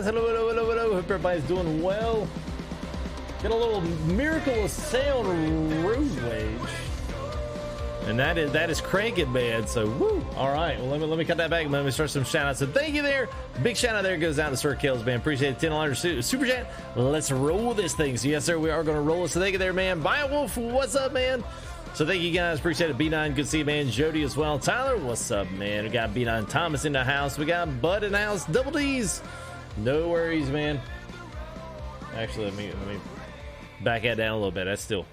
Hello, hello, hello, hello. Hope everybody's doing well. Get a little miracle of sound road wage. And that is cranking, man. So, woo. All right. Well, let me cut that back. Let me start some shout outs. So, thank you there. Big shout out there goes out to Sir Kills, man. Appreciate the $10 super chat. Let's roll this thing. So, yes, sir, we are going to roll it. So, thank you there, man. Wolf, what's up, man? So, thank you guys. Appreciate it. B9, good to see you, man. Jody as well. Tyler, what's up, man? We got B9 Thomas in the house. We got Bud in the house. Double D's. No worries, man. Actually, let me back that down a little bit. That's still.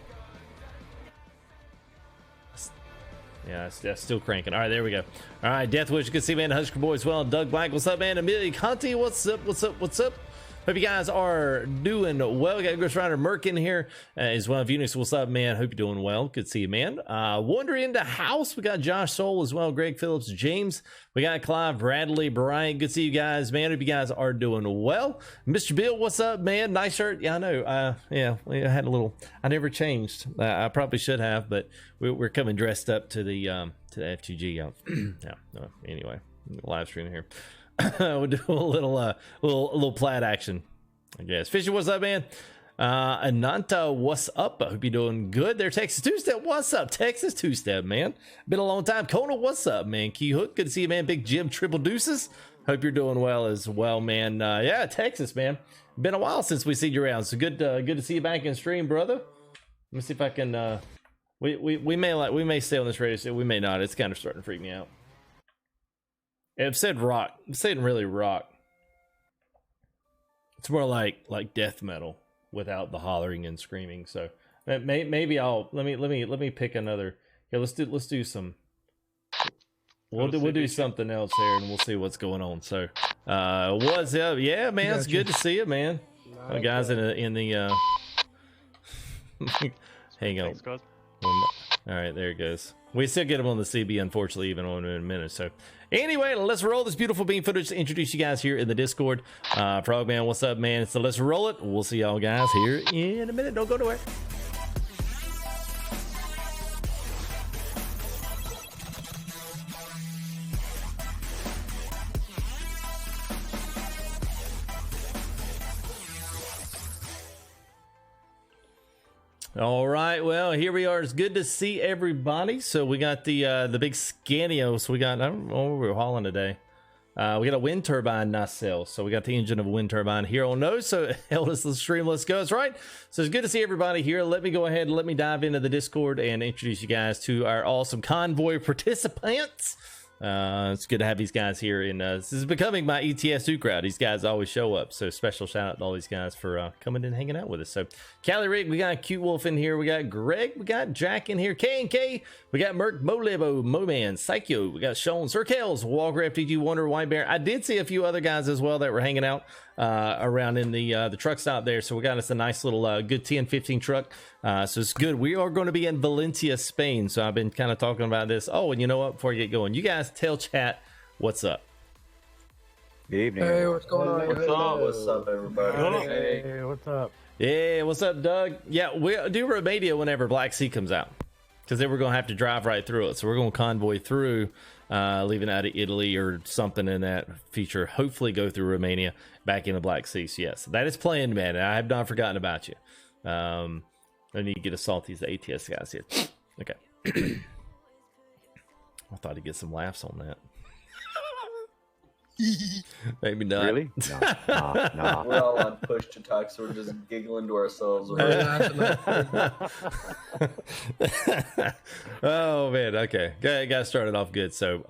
Yeah, that's still cranking. All right, there we go. All right, Deathwish, good to see, man. Husker Boy as well. Doug Black, what's up, man? Amelia Conti, what's up? What's up? What's up? Hope you guys are doing well. We got Ghost Rider Merc in here as well. Unix, what's up, man? Hope you're doing well. Good to see you, man. Wandering into house, we got Josh Soul as well. Greg Phillips, James. We got Clive, Bradley, Brian. Good to see you guys, man. Hope you guys are doing well. Mr. Bill, what's up, man? Nice shirt. Yeah, I know. Yeah, we had a little. I never changed. I probably should have, but we're coming dressed up to the FTG. Yeah. No, anyway, live stream here. We'll do a little plaid action, I guess. Fisher, what's up, man? Ananta, what's up? I hope you're doing good there. Texas Two-Step, what's up? Texas Two-Step, man. Been a long time. Kona, what's up, man? Key Hook, good to see you, man. Big Jim, Triple Deuces. Hope you're doing well as well, man. Yeah, Texas, man. Been a while since we seen you around, so good to see you back in stream, brother. Let me see if I can. We may stay on this radio show. We may not. It's kind of starting to freak me out. I've said rock. I'm saying really rock. It's more like death metal without the hollering and screaming. So maybe I'll let me pick another. Yeah, let's do some. We'll do something else here, and we'll see what's going on. So, what's up? Yeah, man, it's good to see you, man. Oh, guys in the hang on. Thanks, All right, there it goes. We still get them on the CB, unfortunately, even on in a minute. So, anyway, let's roll this beautiful beam footage to introduce you guys here in the Discord. Frogman, what's up, man? So let's roll it. We'll see y'all guys here in a minute. Don't go nowhere. All right, well, here we are. It's good to see everybody. So we got the big Scania. So we got, I don't know what we're hauling today. We got a wind turbine nacelle. So we got the engine of a wind turbine here on nose. So held us the stream. Let's go. That's right. So it's good to see everybody here. Let me go ahead and let me dive into the Discord and introduce you guys to our awesome convoy participants. It's good to have these guys here, and this is becoming my ETS2 crowd. These guys always show up, so special shout out to all these guys for coming and hanging out with us. So Callie Rick, we got Cute Wolf in here, we got Greg, we got Jack in here, K&K, we got Merc, Molebo, Moman, Psycho, we got Sean, Sir Kels, Walgraf, DG Wonder, White Bear. I did see a few other guys as well that were hanging out around in the truck stop there, so we got us a nice little good 10-15 truck. So it's good. We are going to be in Valencia, Spain. So I've been kind of talking about this. Oh, and you know what? Before I get going, you guys tell chat what's up. Good evening. Hey, what's going on? What's up, everybody? Hey, what's up? Yeah, what's up, Doug? Yeah, we'll do Romania whenever Black Sea comes out, because then we're going to have to drive right through it. So we're going to convoy through, leaving out of Italy or something in that feature. Hopefully go through Romania back into Black Sea. So yes, that is planned, man. I have not forgotten about you. I need to get a salty the ATS guys here. Okay. I thought I'd get some laughs on that. Maybe not. Really? No. We're all on push to talk, so we're just giggling to ourselves. Oh man, okay. Got started off good. So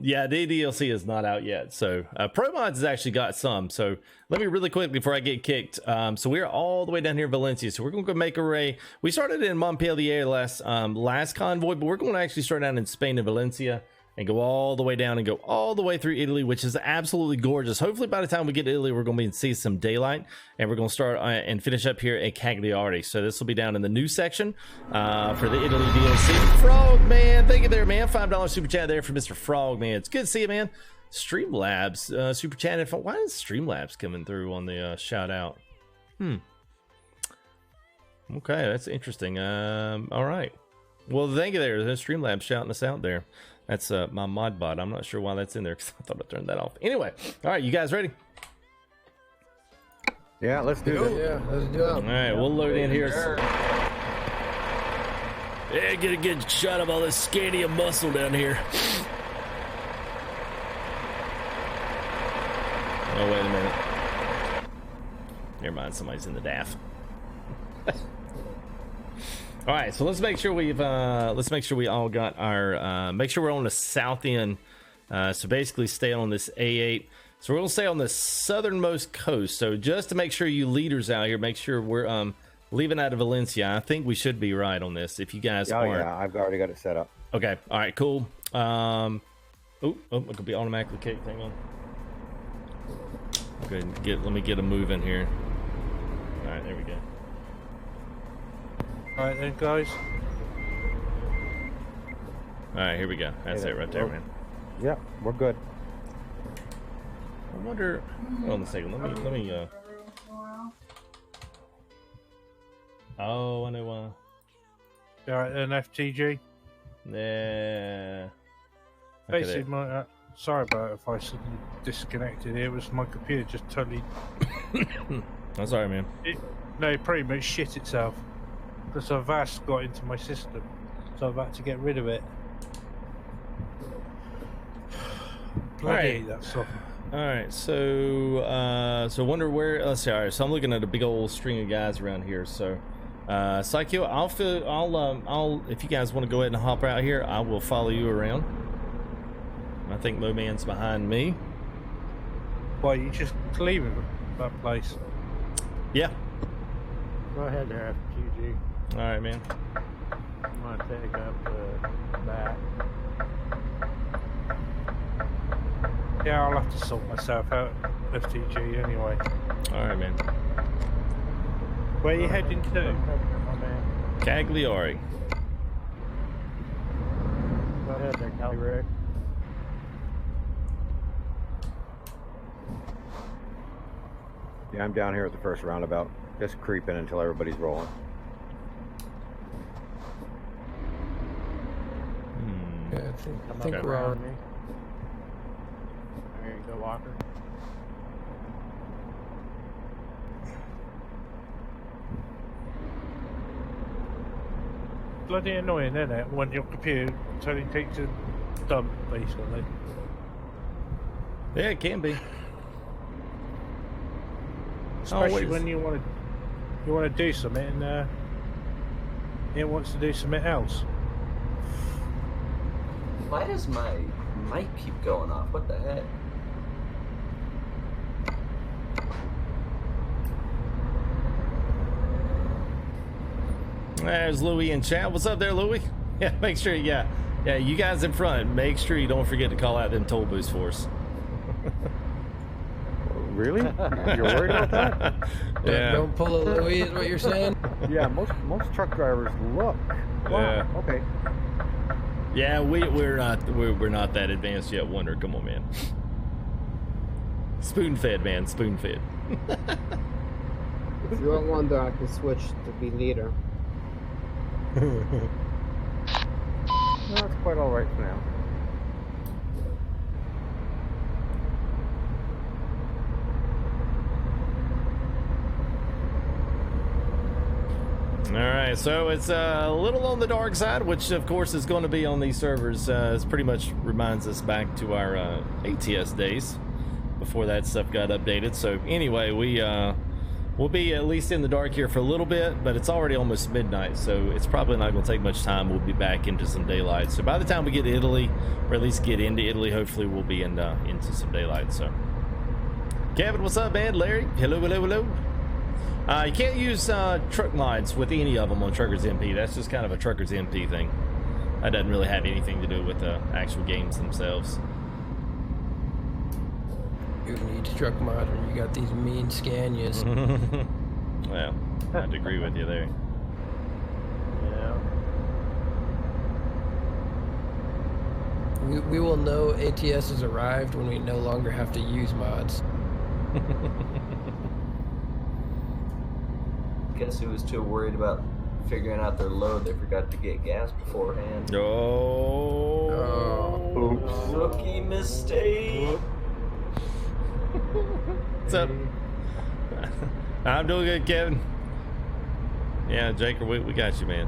yeah, the DLC is not out yet. So Promods has actually got some. So let me really quick before I get kicked. So we're all the way down here in Valencia. So we're gonna go make a ray. We started in Montpellier last convoy, but we're going to actually start out in Spain and Valencia and go all the way down and go all the way through Italy, which is absolutely gorgeous. Hopefully by the time we get to Italy, we're going to be see some daylight, and we're going to start and finish up here at Cagliari. So this will be down in the new section for the Italy DLC. Frog, man, thank you there, man. $5 super chat there for Mr. Frog, man. It's good to see you, man. Streamlabs super chat. Why is Streamlabs coming through on the shout out? Okay, that's interesting. All right. Well, thank you there. There's Streamlabs shouting us out there. That's my mod bot. I'm not sure why that's in there because I thought I turned that off. Anyway, all right, you guys ready? Yeah, let's do this. Yeah, let's do All it. right, we'll load in here. Yeah, get a good shot of all this scanty muscle down here. Oh, wait a minute. Never mind, somebody's in the DAF. All right, so let's make sure we all got our make sure we're on the south end. So basically stay on this A8. So we're gonna stay on the southernmost coast. So just to make sure you leaders out here, make sure we're leaving out of Valencia. I think we should be right on this. If you guys Oh aren't, yeah, I've already got it set up. okay. All right, cool. Oh, it could be automatically kicked. Hang on. Go ahead and let me get a move in here. All right, there we go. Alright then, guys. All right, here we go. That's it right there, man. Yeah, we're good. I wonder. Hold on a second. Let me. Oh, I know why. Alright then, FTG. Yeah. Basically, sorry about it if I suddenly disconnected. It was my computer just totally. I'm sorry, man. It pretty much shit itself. Because a VAS got into my system. So I've had to get rid of it. Bloody hate that stuff. All right, so wonder where. Let's see. All right, so I'm looking at a big old string of guys around here. So, Psycho, I'll if you guys want to go ahead and hop out here, I will follow you around. I think Moman's behind me. Why, you just leaving that place? Yeah. Go ahead there, FTG. All right, man. I'm gonna take up the back. Yeah, I'll have to sort myself out, FTG, anyway. All right, man. Where are you heading to? My man. Cagliari. Go ahead there, Cali Rick. Yeah, I'm down here at the first roundabout, just creeping until everybody's rolling. Yeah, I think Okay. we're all. me. There you go, Walker. Bloody annoying, isn't it? When your computer totally takes a dump, basically. Yeah, it can be. Especially Always. when you want to do something and it wants to do something else. Why does my mic keep going off? What the heck? There's Louie in chat. What's up there, Louie? Yeah, make sure. Yeah, you guys in front. Make sure you don't forget to call out them toll booths for us. Really? You're worried about that? Yeah. Don't pull a Louis, is what you're saying? Yeah, most truck drivers look. Wow. Yeah. Okay. Yeah, we're not that advanced yet. Wonder, come on, man. Spoon fed, man. Spoon fed. If you want Wonder, I can switch to be leader. No, it's quite all right for now. All right, so it's a little on the dark side, which of course is going to be on these servers. It pretty much reminds us back to our ATS days before that stuff got updated. So anyway, we'll be at least in the dark here for a little bit, but it's already almost midnight, so it's probably not going to take much time. We'll be back into some daylight. So by the time we get to Italy, or at least get into Italy, hopefully we'll be into some daylight. So, Kevin, what's up, man? Larry, hello, hello, hello. You can't use truck mods with any of them on Truckers MP. That's just kind of a Truckers MP thing. That doesn't really have anything to do with the actual games themselves. Who needs truck mod when you got these mean Scanias? Well, I have to agree with you there. Yeah. We will know ATS has arrived when we no longer have to use mods. Guess who was too worried about figuring out their load? They forgot to get gas beforehand. Oh. Oops. Rookie mistake. What's up? I'm doing good, Kevin. Yeah, Jake, we got you, man.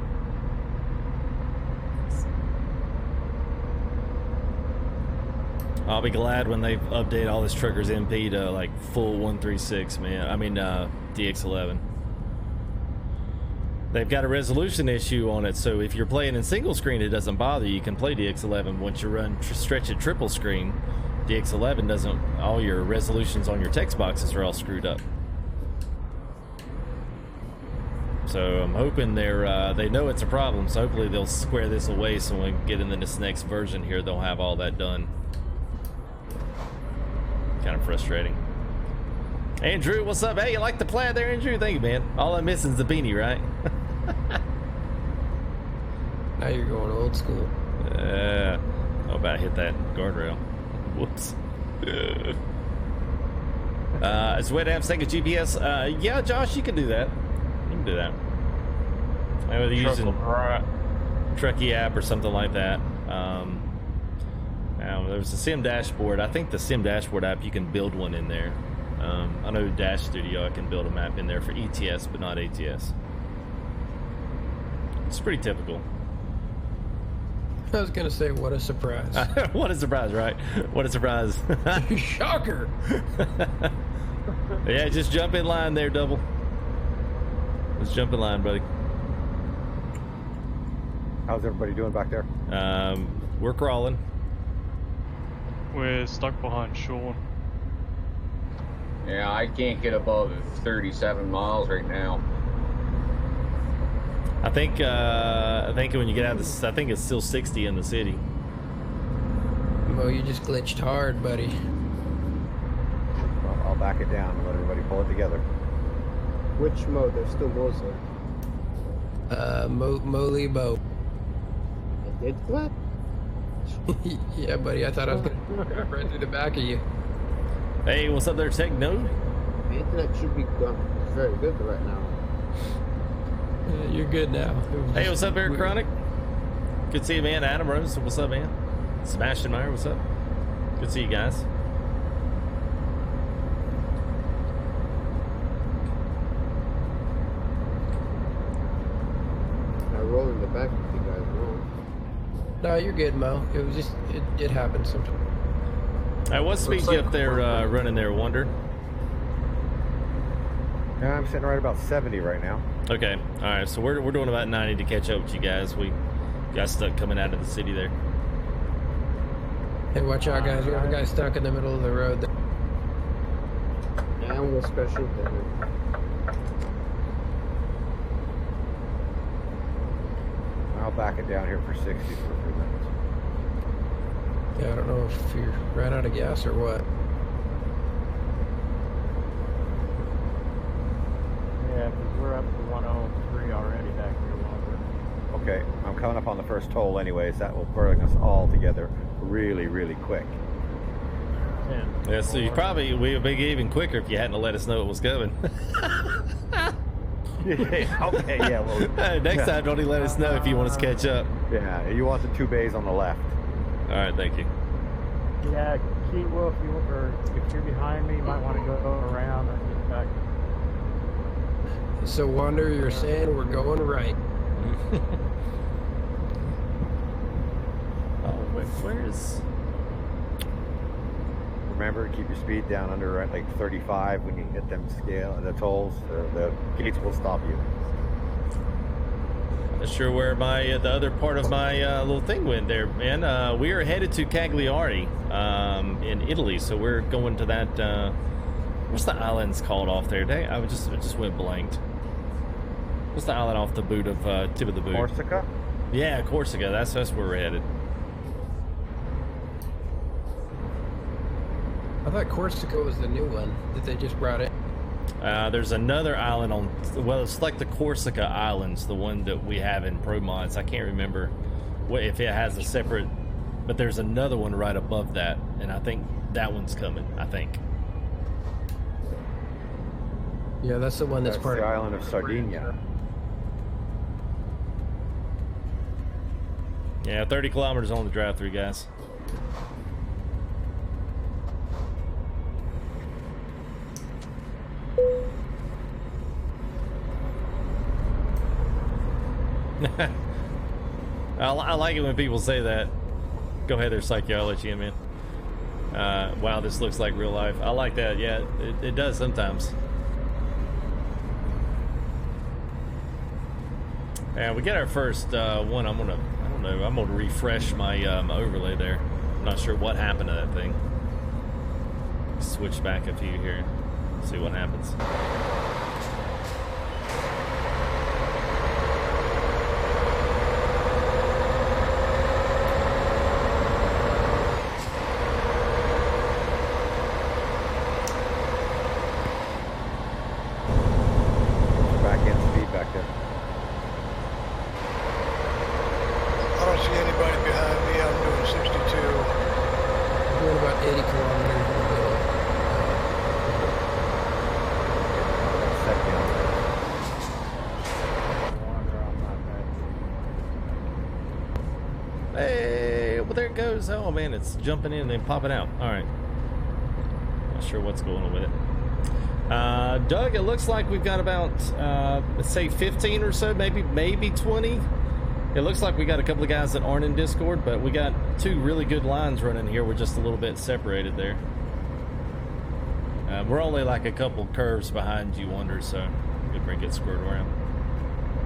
I'll be glad when they update all this trucker's MP to like full 136, man. I mean, DX11. They've got a resolution issue on it, so if you're playing in single screen, it doesn't bother you. You can play DX11. Once you run stretch it triple screen, DX11 doesn't. All your resolutions on your text boxes are all screwed up. So I'm hoping they know it's a problem. So hopefully they'll square this away. So when we get into this next version here, they'll have all that done. Kind of frustrating. Andrew, what's up? Hey, you like the plaid there, Andrew? Thank you, man. All I'm missing is the beanie, right? Now you're going old school. Oh, about hit that guardrail. Whoops. Is the way to have second GPS? Yeah, Josh, you can do that. You can do that. Whether you're using Truckee app or something like that. There's a sim dashboard. I think the sim dashboard app, you can build one in there. I know Dash Studio, I can build a map in there for ETS, but not ATS. It's pretty typical. I was gonna say, what a surprise. What a surprise, right? What a surprise. Shocker. Yeah, just jump in line there, Double. Let's jump in line, buddy. How's everybody doing back there? We're crawling. We're stuck behind Sean. Yeah, I can't get above 37 miles right now. I think when you get out of this, I think it's still 60 in the city. Mo, you just glitched hard, buddy. Well, I'll back it down and let everybody pull it together. Which mode? There's still modes there. Moly Bo. I did what? Yeah, buddy, I thought I was gonna drive right through the back of you. Hey, what's up there, Tech Node? The internet should be gone. It's very good right now. Yeah, you're good now. Hey, what's up, Eric Chronic? Good to see you, man. Adam Rose, what's up, man? Sebastian Meyer, what's up? Good to see you guys. I roll in the back if you guys want. No, you're good, Mo. It was just it happens sometimes. Hey, what speed you up there running there, Wonder? Yeah, I'm sitting right about 70 right now. Okay, all right. So we're doing about 90 to catch up with you guys. We got stuck coming out of the city there. Hey, watch out, guys. We have a guy stuck in the middle of the road. Yeah, I'm gonna special damage. I'll back it down here for 60 for a few minutes. Yeah, I don't know if you ran out of gas or what. Yeah, because we're up to 103 already back here, Walter. Okay, I'm coming up on the first toll anyways. That will bring us all together really, really quick. Yeah, so you probably we'd be even quicker if you hadn't let us know it was coming. Okay, yeah, well... Next time, don't even let us know if you want us to catch up. Yeah, you want the 2 bays on the left. All right, thank you. Yeah, Keith, well, if you're behind me, you might want to go around and get back. So, Wander, you're saying we're going right. Oh, wait, where's... Remember, keep your speed down under at like 35 when you hit them the tolls. The gates will stop you. Not sure where my the other part of my little thing went there, man. We are headed to Cagliari in Italy, so we're going to that. What's the island's called off there? Dang, I just went blanked. What's the island off the boot of tip of the boot? Corsica? Yeah, Corsica. That's where we're headed. I thought Corsica was the new one that they just brought in. There's another island on, well, it's like the Corsica Islands, the one that we have in Promods. I can't remember if it has a separate, but there's another one right above that, and I think that one's coming, I think. Yeah, that's the one that's part the of island of Sardinia. Yeah, 30 kilometers on the drive through, guys. I like it when people say that. Go ahead there, Psycho. I'll let you in, man. Wow, this looks like real life. I like that. Yeah, it does sometimes. And we get our first one. I don't know. I'm gonna refresh my my overlay there. I'm not sure what happened to that thing. Switch back a few here. See what happens. Oh man, it's jumping in and then popping out. All right, not sure what's going on with it. Doug, it looks like we've got about let's say 15 or so, maybe 20. It looks like we got a couple of guys that aren't in Discord, but we got 2 really good lines running here. We're just a little bit separated there. We're only like a couple curves behind you, Wonder, so good bring it squared around.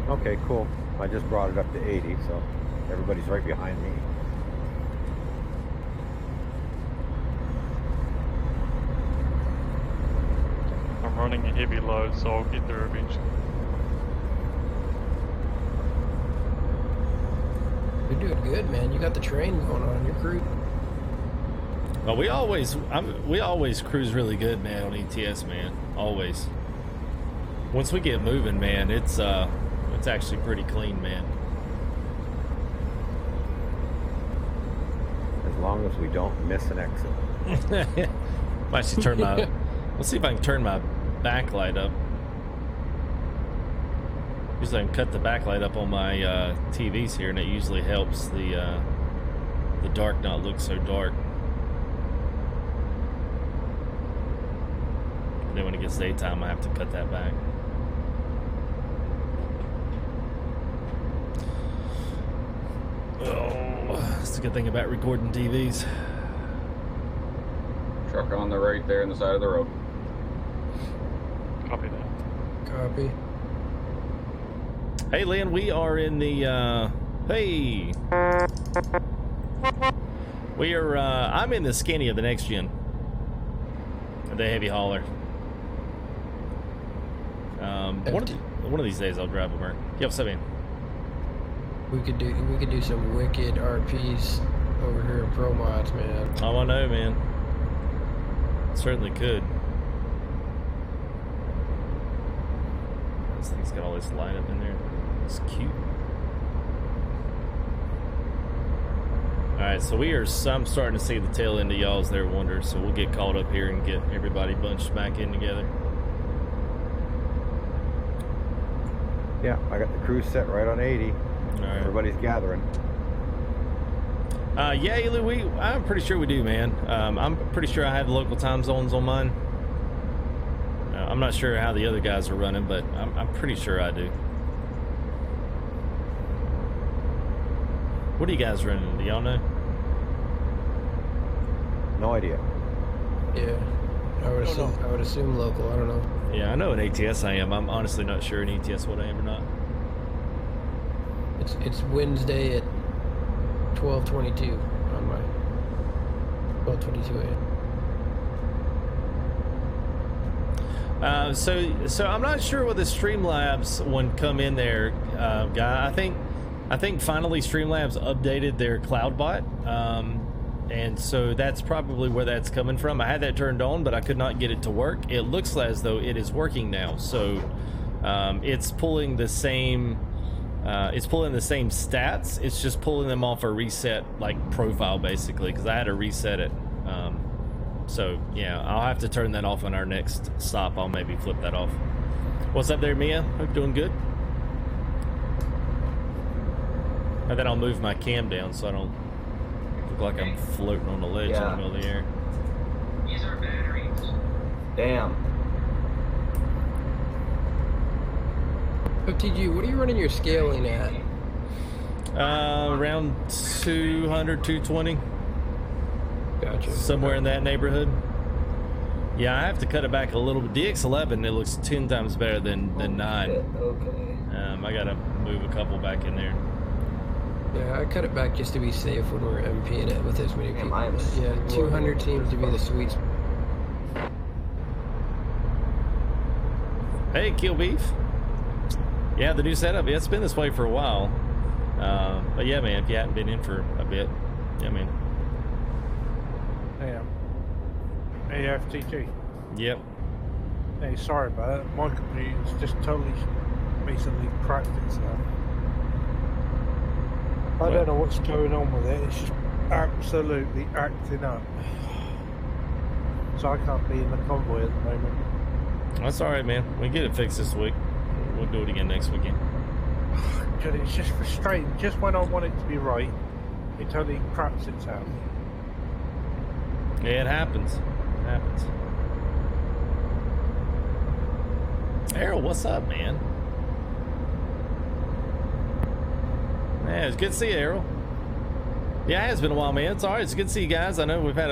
Okay, cool. I just brought it up to 80, so everybody's right behind me. Running a heavy load, so I'll get there eventually. You're doing good, man. You got the train going on your crew. Well, we always cruise really good, man, on ETS, man. Always. Once we get moving, man, it's actually pretty clean, man. As long as we don't miss an exit. Might actually turn my. Let's see if I can turn my backlight up. Usually I can cut the backlight up on my TVs here, and it usually helps the dark not look so dark. And then when it gets daytime, I have to cut that back. Oh, that's a good thing about recording TVs. Truck on the right there on the side of the road. Copy that. Copy. Hey, Lynn, we are in the, hey. We are, I'm in the skinny of the next gen. The heavy hauler. One of these days I'll drive a Merc. Yo, what's up, man? We could do some wicked RPs over here in Promods, man. Oh, I know, man. Certainly could. This thing's got all this light up in there. It's cute. Alright, so I'm starting to see the tail end of y'all's there, Wonder, so we'll get caught up here and get everybody bunched back in together. Yeah, I got the cruise set right on 80. All right. Everybody's gathering. Yeah, Elu, I'm pretty sure we do, man. I'm pretty sure I have local time zones on mine. I'm not sure how the other guys are running, but I'm pretty sure I do. What are you guys running? Do y'all know? No idea. Yeah, I would assume local. I don't know. Yeah, I know in ATS I am. I'm honestly not sure in ETS what I am or not. It's Wednesday at 12:22 on my 12:22 a.m. So I'm not sure what the Streamlabs one come in there, guy. I think finally Streamlabs updated their CloudBot, and so that's probably where that's coming from. I had that turned on, but I could not get it to work. It looks as though it is working now, so it's pulling the same. It's pulling the same stats. It's just pulling them off a reset like profile basically, because I had to reset it. So yeah, I'll have to turn that off on our next stop. I'll maybe flip that off. What's up there, Mia? Hope you're doing good. And then I'll move my cam down so I don't look like I'm floating on the ledge in the middle of the air. These are batteries. Damn. OTG, what are you running your scaling at? Around 200, 220. Gotcha. Somewhere in that neighborhood. Yeah, I have to cut it back a little bit. DX11, it looks 10 times better than 9. Okay. I gotta move a couple back in there. Yeah, I cut it back just to be safe when we're MPing it with this many people. Yeah, 200 seems to be the sweet spot. Hey, Kill Beef. Yeah, the new setup, yeah, it's been this way for a while. But yeah, man, if you hadn't been in for a bit, yeah, man. Yeah. AFTG. Yep. Hey, sorry about that. My computer's just totally basically cracked itself. I don't know what's going on with it. It's just absolutely acting up. So I can't be in the convoy at the moment. That's alright, man. We get it fixed this week. We'll do it again next weekend. God, it's just frustrating. Just when I want it to be right, it totally craps itself. Yeah, it happens. It happens. Errol, what's up, man? Man, it's good to see you, Errol. Yeah, it has been a while, man. It's alright. It's good to see you guys. I know we've had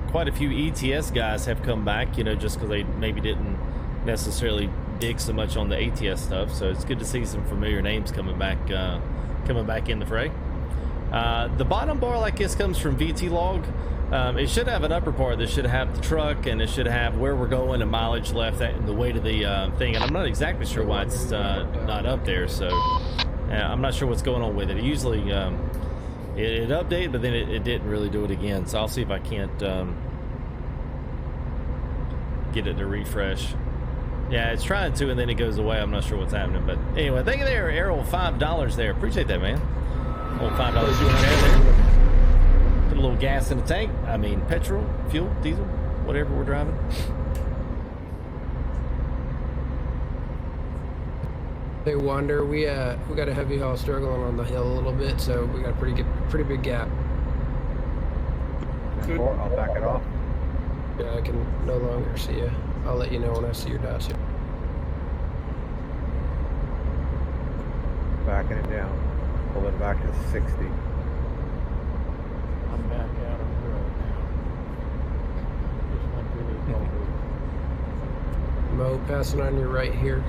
quite a few ETS guys have come back, you know, just because they maybe didn't necessarily dig so much on the ATS stuff. So it's good to see some familiar names coming back in the fray. The bottom bar like this comes from VT Log. It should have an upper part that should have the truck, and it should have where we're going and mileage left and the weight of the thing. And I'm not exactly sure why it's not up there. So I'm not sure what's going on with it. It usually it updated, but then it didn't really do it again. So I'll see if I can't get it to refresh. Yeah, it's trying to, and then it goes away. I'm not sure what's happening, but anyway, thank you there, Errol. $5 there. Appreciate that, man. Old $5 super chat there. Put a little gas in the tank. I mean, petrol, fuel, diesel, whatever we're driving. Hey, Wander, we got a heavy haul struggling on the hill a little bit, so we got a pretty big gap. I'll back it off. Yeah, I can no longer see you. I'll let you know when I see your dots here. Backing it down. Pull it back to 60. I'm back out on the road now. Just went through the toll booth. Mo, passing on your right here.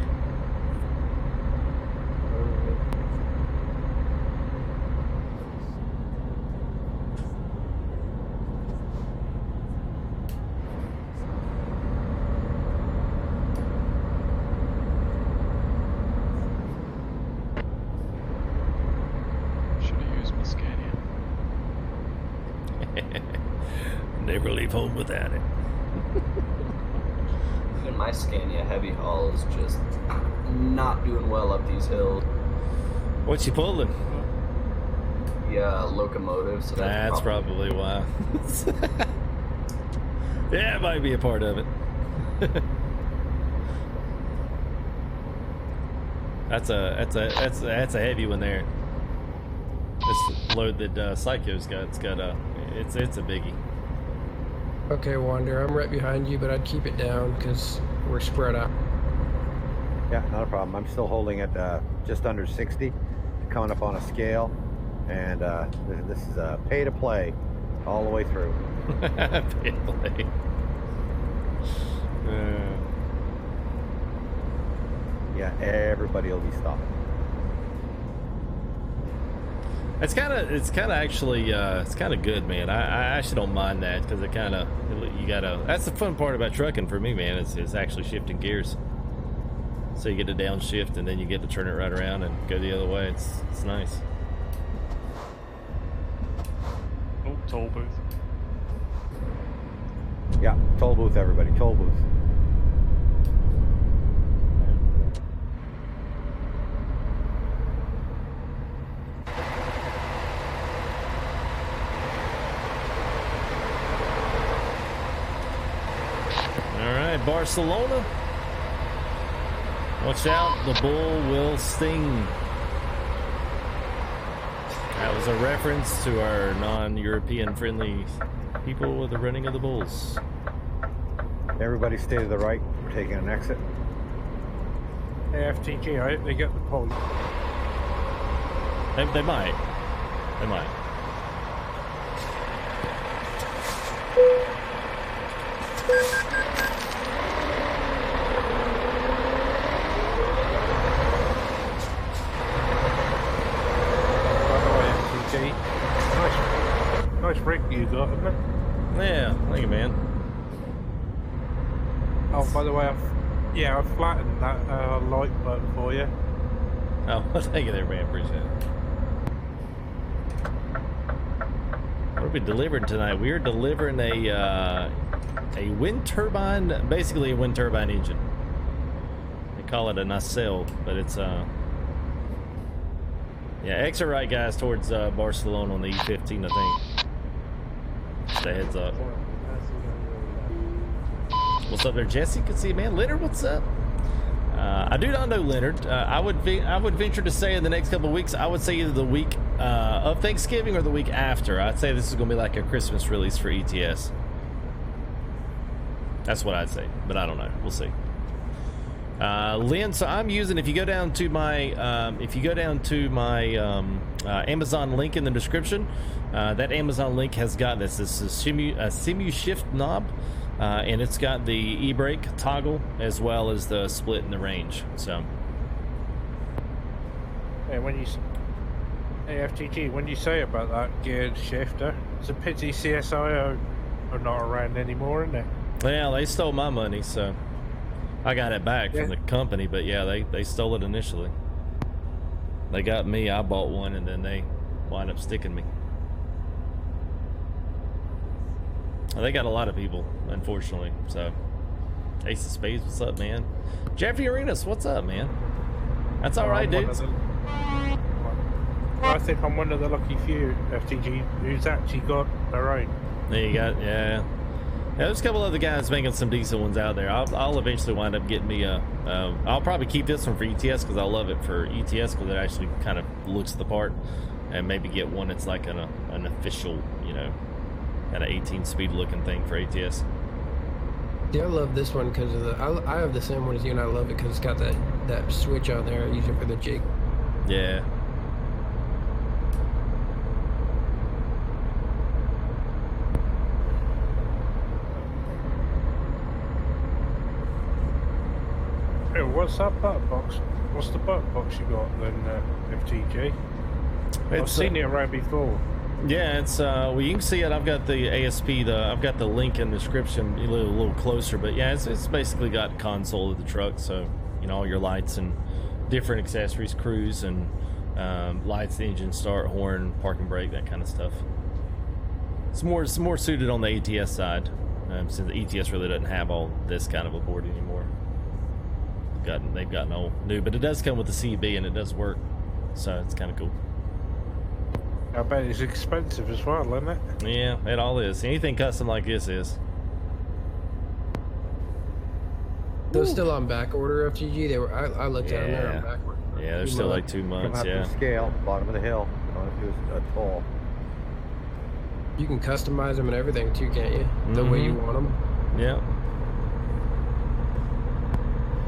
Never leave home without it. Even my Scania heavy haul is just not doing well up these hills. What's you pulling? Yeah, locomotive. So that's probably why. Yeah, it might be a part of it. That's a heavy one there. This load that Psycho's got, it's a biggie. Okay, Wander, I'm right behind you, but I'd keep it down because we're spread out. Yeah, not a problem. I'm still holding at just under 60, coming up on a scale, and this is pay to play all the way through. Pay to play. Yeah, everybody will be stopping. It's kind of actually, it's kind of good, man. I actually don't mind that because it kind of, you gotta. That's the fun part about trucking for me, man. It's actually shifting gears. So you get to downshift and then you get to turn it right around and go the other way. It's nice. Oh, toll booth. Yeah, toll booth, everybody, toll booth. Barcelona. Watch out, the bull will sting. That was a reference to our non-European friendly people with the running of the bulls. Everybody stay to the right. We're taking an exit. AFTG, I hope they get the point. They might. They might. Nice rig you got, isn't it? Yeah, thank you, man. Oh, by the way, I flattened that light button for you. Oh, thank you there, man. Appreciate it. What are we delivering tonight? We are delivering a wind turbine, basically a wind turbine engine. They call it a nacelle, but it's yeah, exit right, guys, towards Barcelona on the E15, I think. Just a heads up. What's up there, Jesse? Good to see you, man. Leonard, what's up? I do not know Leonard. I would venture to say in the next couple of weeks, I would say either the week of Thanksgiving or the week after. I'd say this is going to be like a Christmas release for ETS. That's what I'd say, but I don't know. We'll see. Lynn, so I'm using, if you go down to my Amazon link in the description, that Amazon link has got this. This is a Simu shift knob, and it's got the e-brake toggle as well as the split and the range. So, hey, FTG, when you say about that geared shifter, it's a pity CSI are not around anymore, isn't it? Well, they stole my money, so I got it back from the company, but yeah, they stole it initially. They got me, I bought one, and then they wind up sticking me. Well, they got a lot of people, unfortunately, so. Ace of Spades, what's up, man? Jeffrey Arenas, what's up, man? That's alright, dudes. I think I'm one of the lucky few, FTG, who's actually got their own. There you got, yeah. Yeah, there's a couple other guys making some decent ones out there. I'll eventually wind up getting me a. I'll probably keep this one for ETS because I love it for ETS because it actually kind of looks the part, and maybe get one that's like an official, you know, kind of 18 speed looking thing for ATS. Yeah, I love this one because of the. I have the same one as you, and I love it because it's got that switch on there. I use it for the jig. Yeah. Hey, what's that button box? What's the button box you got then, FTG? I've seen it around before. Yeah, it's well, you can see it. I've got the ASP. I've got the link in the description a little closer, but yeah, it's basically got console of the truck, so you know all your lights and different accessories, cruise and lights, the engine start, horn, parking brake, that kind of stuff. It's more suited on the ATS side, since the ETS really doesn't have all this kind of a board anymore. They've gotten all new, but it does come with the CB and it does work, so it's kind of cool. I bet it's expensive as well, isn't it? Yeah, it all is. Anything custom like this is. Those still on back order, FTG. They were. I looked at them. They're on back order. Yeah, they're still like 2 months. Come out to scale, bottom of the hill. All I have to do is a toll. You can customize them and everything too, can't you? The way you want them. Yeah.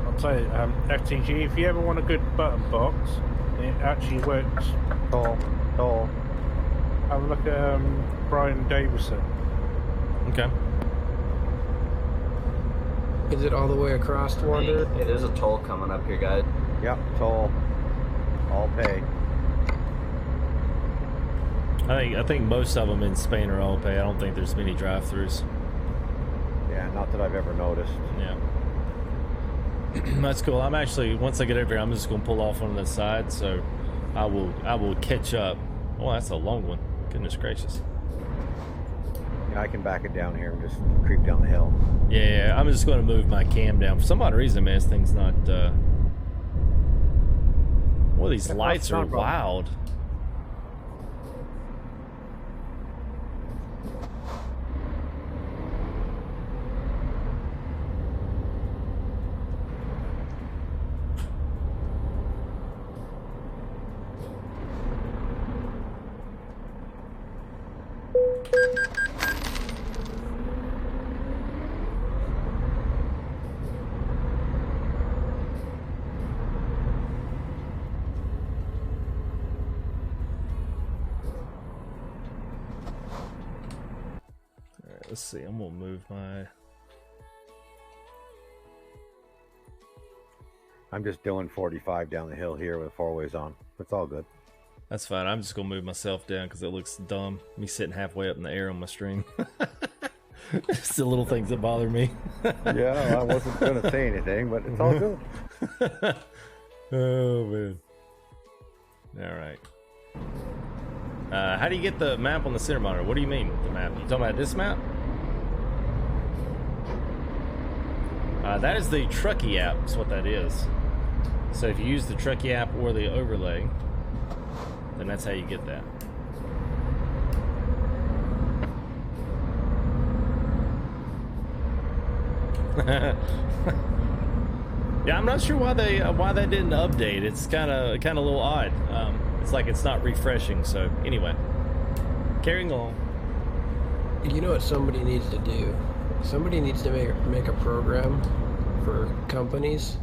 I'll tell you, FTG, if you ever want a good button box, it actually works. Toll. Have a look at Brian Davison. Okay. Is it all the way across to Wander? It is a toll coming up here, guys. Yep, toll. All pay. I think most of them in Spain are all pay. I don't think there's many drive-throughs. Yeah, not that I've ever noticed. Yeah. That's cool. I'm actually, once I get over here, I'm just gonna pull off on the side, so I will catch up. Oh, that's a long one. Goodness gracious. Yeah, I can back it down here and just creep down the hill. Yeah, I'm just gonna move my cam down. For some odd reason, man, this thing's not well, these lights are wild. let's see. I'm gonna move my. I'm just doing 45 down the hill here with 4-ways on. It's all good. That's fine. I'm just gonna move myself down because it looks dumb. Me sitting halfway up in the air on my stream. It's the little things that bother me. Yeah, I wasn't gonna say anything, but it's all good. Oh man. All right. How do you get the map on the center monitor? What do you mean the map? You talking about this map? That is the Truckee app. That's what that is. So if you use the Truckee app or the overlay, then that's how you get that. Yeah, I'm not sure why that didn't update. It's kind of a little odd. It's like it's not refreshing. So anyway, carrying on. You know what somebody needs to do? Somebody needs to make a program for companies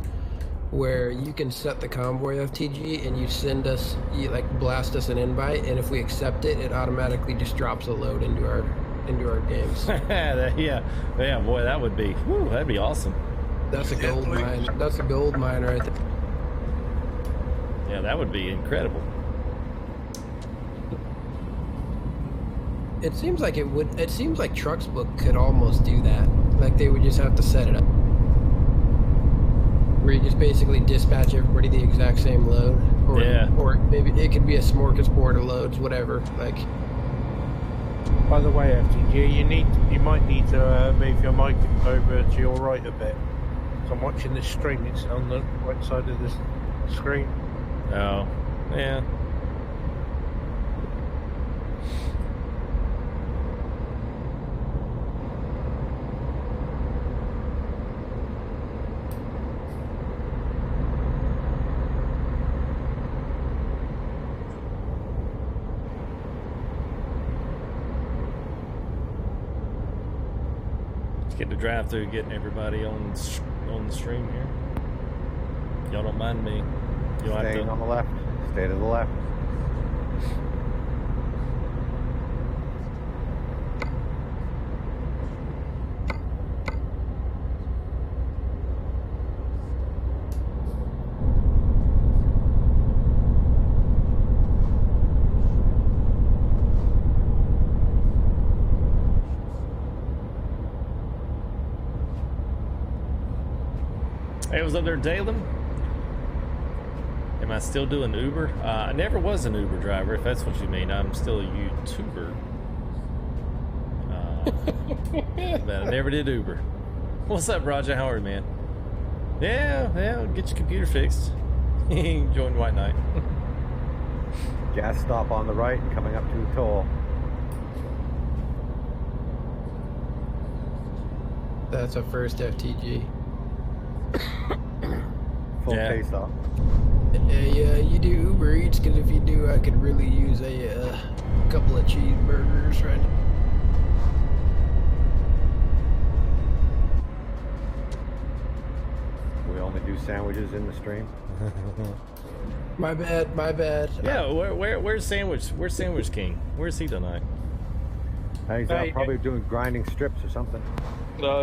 where you can set the convoy FTG and you like blast us an invite, and if we accept it, it automatically just drops a load into our games. yeah, boy, that'd be awesome. That's a gold mine. That's a gold mine right there. Yeah, that would be incredible. It seems like it would. It seems like Trucksbook could almost do that. Like they would just have to set it up, where you just basically dispatch everybody the exact same load, or maybe it could be a smorgasbord of loads, whatever. Like. By the way, FTG, you might need to move your mic over to your right a bit. So I'm watching this stream. It's on the right side of the screen. Oh, yeah. Get to drive through, getting everybody on the stream here. Y'all don't mind me. You'll have Staying to on the left. Stay to the left. Hey, was up there, Dalen? Am I still doing Uber? I never was an Uber driver, if that's what you mean. I'm still a YouTuber. But I never did Uber. What's up, Roger? How are you, man? Yeah, get your computer fixed. Join White Knight. Gas stop on the right, coming up to a toll. That's a first FTG. Full pace off. Yeah, you do Uber Eats, because if you do, I could really use a couple of cheeseburgers right now. We only do sandwiches in the stream. My bad. Yeah, where's Sandwich? Where's Sandwich King? Where's he tonight? He's probably doing grinding strips or something.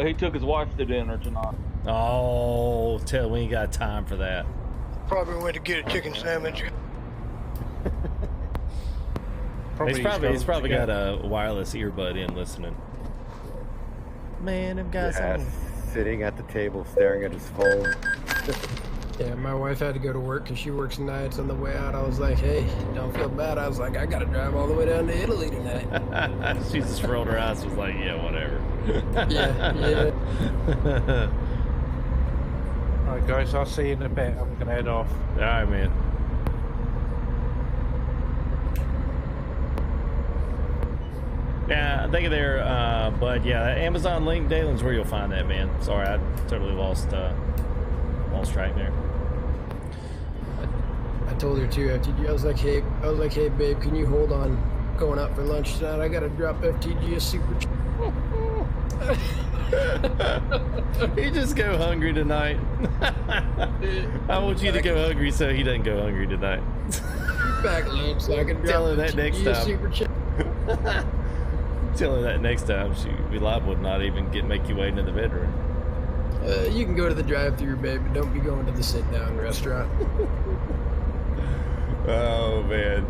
He took his wife to dinner tonight. Oh, we ain't got time for that. Probably went to get a chicken sandwich. He's probably got a wireless earbud in listening. Man, them guys. Yeah, sitting at the table staring at his phone. Yeah, my wife had to go to work because she works nights. On the way out, I was like, hey, don't feel bad. I was like, I gotta drive all the way down to Italy tonight. She just rolled her eyes, was like, yeah, whatever. Yeah. Alright guys, I'll see you in a bit. I'm gonna head off. Alright, man. Yeah, I think of there, but yeah, that Amazon link, Dalen's where you'll find that, man. Sorry, I totally lost track there. I told her too, FTG. I was like, hey, babe, can you hold on going out for lunch tonight? I gotta drop FTG a super. He just go hungry tonight. I want you to go hungry so he doesn't go hungry tonight. Back lunch so I can tell her that next time. Super chat. Tell her that next time. She'd be liable to not even make you wait into the bedroom. You can go to the drive-thru, babe, but don't be going to the sit-down restaurant. Oh man.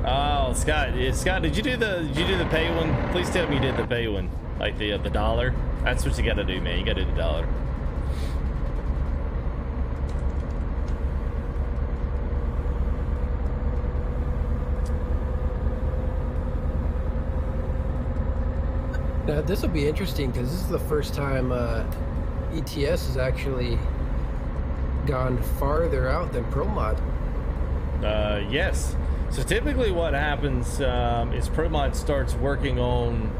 Oh, Scott, did you do the pay one? Please tell me you did the pay one, like the dollar. That's what you got to do, man. You got to do the dollar. Now, this will be interesting because this is the first time ETS has actually gone farther out than Promod. Yes. So typically what happens is Promod starts working on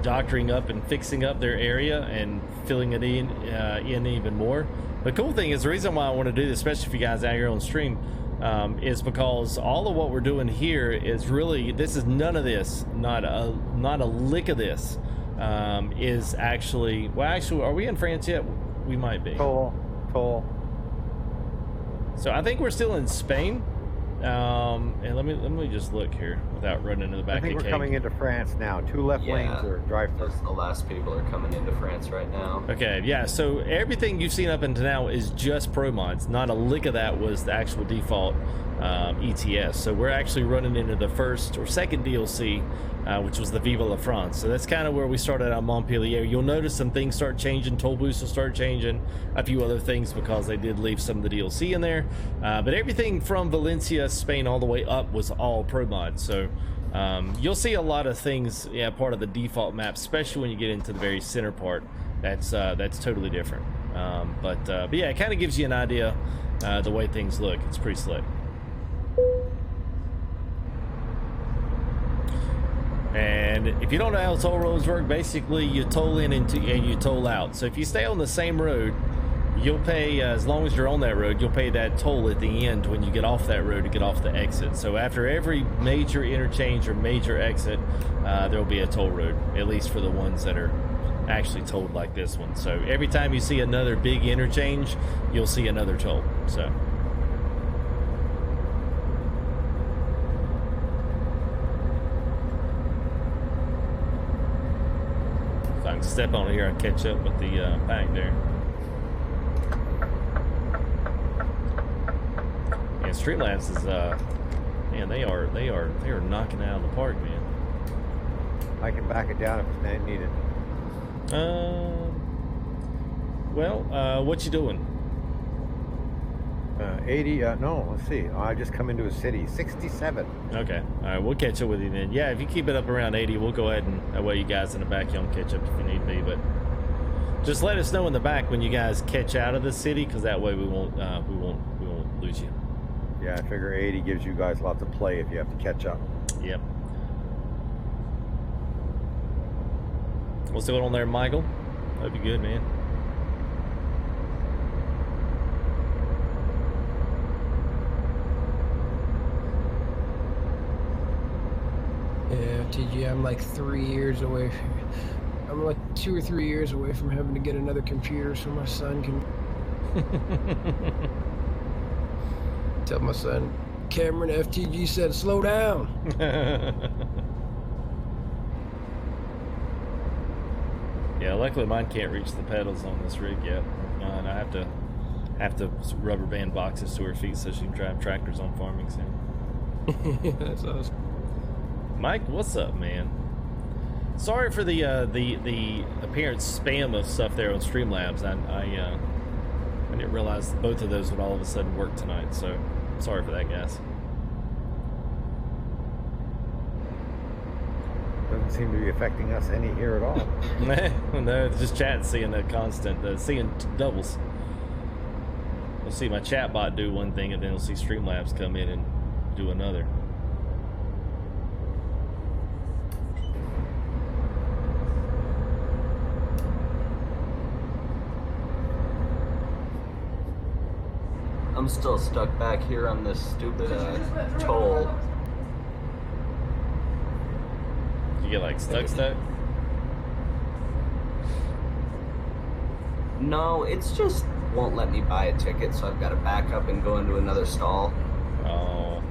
doctoring up and fixing up their area and filling it in even more. The cool thing is, the reason why I want to do this, especially if you guys out here on stream, is because all of what we're doing here is really, this is none of this, not a lick of this is actually, well, actually, are we in France yet? We might be. Toll. So I think we're still in Spain. And let me just look here without running into the back of the I think we're cake. coming into France now. 2 left lanes are drive-through. The last people are coming into France right now. Okay, yeah, so everything you've seen up until now is just Promods. Not a lick of that was the actual default ETS. So we're actually running into the first or second DLC, which was the Vive la France. So that's kind of where we started on Montpellier. You'll notice some things start changing. Toll booths will start changing. A few other things because they did leave some of the DLC in there. But everything from Valencia, Spain, all the way up was all Promods. So you'll see a lot of things, yeah, part of the default map, especially when you get into the very center part. That's totally different. But yeah, it kind of gives you an idea the way things look. It's pretty slick. And if you don't know how toll roads work, basically you toll in and you toll out. So if you stay on the same road, you'll pay, as long as you're on that road, you'll pay that toll at the end when you get off that road to get off the exit. So after every major interchange or major exit, there'll be a toll road, at least for the ones that are actually tolled like this one. So every time you see another big interchange, you'll see another toll. So if I can step on it here and catch up with the pack there. Yeah, Streamlabs is man, they are knocking it out of the park, man. I can back it down if it's needed. Well, what you doing? 80, no, let's see. I just come into a city, 67. Okay, all right, we'll catch up with you then. Yeah, if you keep it up around 80, we'll go ahead and that way you guys in the back, y'all can catch up if you need me. But just let us know in the back when you guys catch out of the city, because that way we won't lose you. Yeah, I figure 80 gives you guys lots of play if you have to catch up. Yep. What's going on there, Michael? That'd be good, man. Yeah, TG, I'm like 3 years away. I'm like 2 or 3 years away from having to get another computer so my son can tell my son, Cameron, FTG said slow down. Yeah, luckily mine can't reach the pedals on this rig yet. And I have to rubber band boxes to her feet so she can drive tractors on farming soon. That's awesome. Mike, what's up, man? Sorry for the apparent spam of stuff there on Streamlabs. I didn't realize both of those would all of a sudden work tonight, so sorry for that, guys. Doesn't seem to be affecting us any here at all. No, just chat seeing the constant, seeing doubles. We'll see my chat bot do one thing, and then we'll see Streamlabs come in and do another. I'm still stuck back here on this stupid toll. You get like stuck? No, it's just won't let me buy a ticket, so I've got to back up and go into another stall. Oh.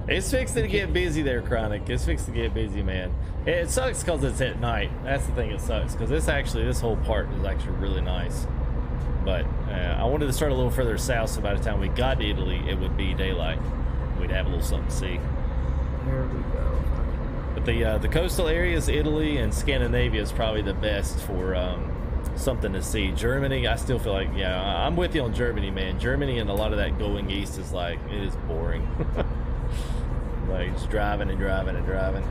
It's fixing to get busy there, Chronic. It's fixing to get busy, man. It sucks because it's at night. That's the thing. It sucks because this whole part is actually really nice. But I wanted to start a little further south, so by the time we got to Italy, it would be daylight. We'd have a little something to see. There we go. But the coastal areas, Italy and Scandinavia, is probably the best for something to see. Germany, I still feel like, yeah, I'm with you on Germany, man. Germany and a lot of that going east is like, it is boring. Like just driving and driving and driving.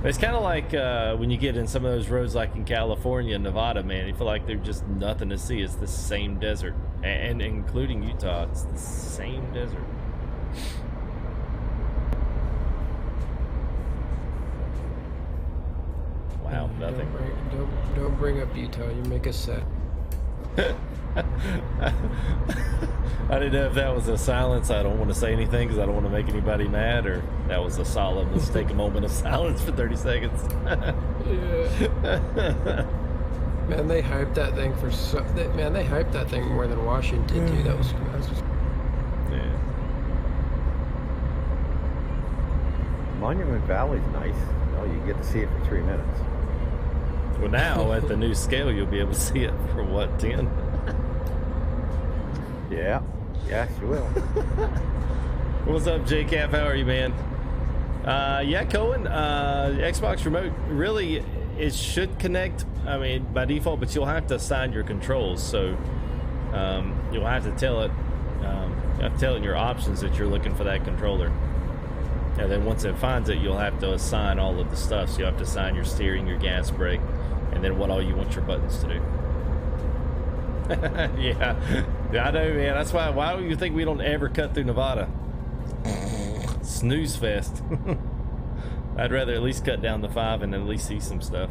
But it's kind of like when you get in some of those roads like in California and Nevada, man, you feel like there's just nothing to see. It's the same desert. And including Utah, it's the same desert. Wow, nothing. Don't bring up Utah. You make us sad. I didn't know if that was a silence. I don't want to say anything because I don't want to make anybody mad, or that was a solemn. Let's take a moment of silence for 30 seconds. Yeah. Man, they hyped that thing for man, they hyped that thing more than Washington, dude. That was just... Yeah. Monument Valley's nice. You get to see it for 3 minutes. Well, now at the new scale, you'll be able to see it for what, 10? Yeah. Yes, you will. What's up, JCap? How are you, man? Yeah, Cohen. Xbox Remote, really, it should connect, I mean, by default, but you'll have to assign your controls. So you'll have to tell it, in your options that you're looking for that controller. And then once it finds it, you'll have to assign all of the stuff. So you have to assign your steering, your gas brake, and then what all you want your buttons to do. Yeah, I know, man. That's why do you think we don't ever cut through Nevada? Snooze fest. I'd rather at least cut down the 5 and at least see some stuff.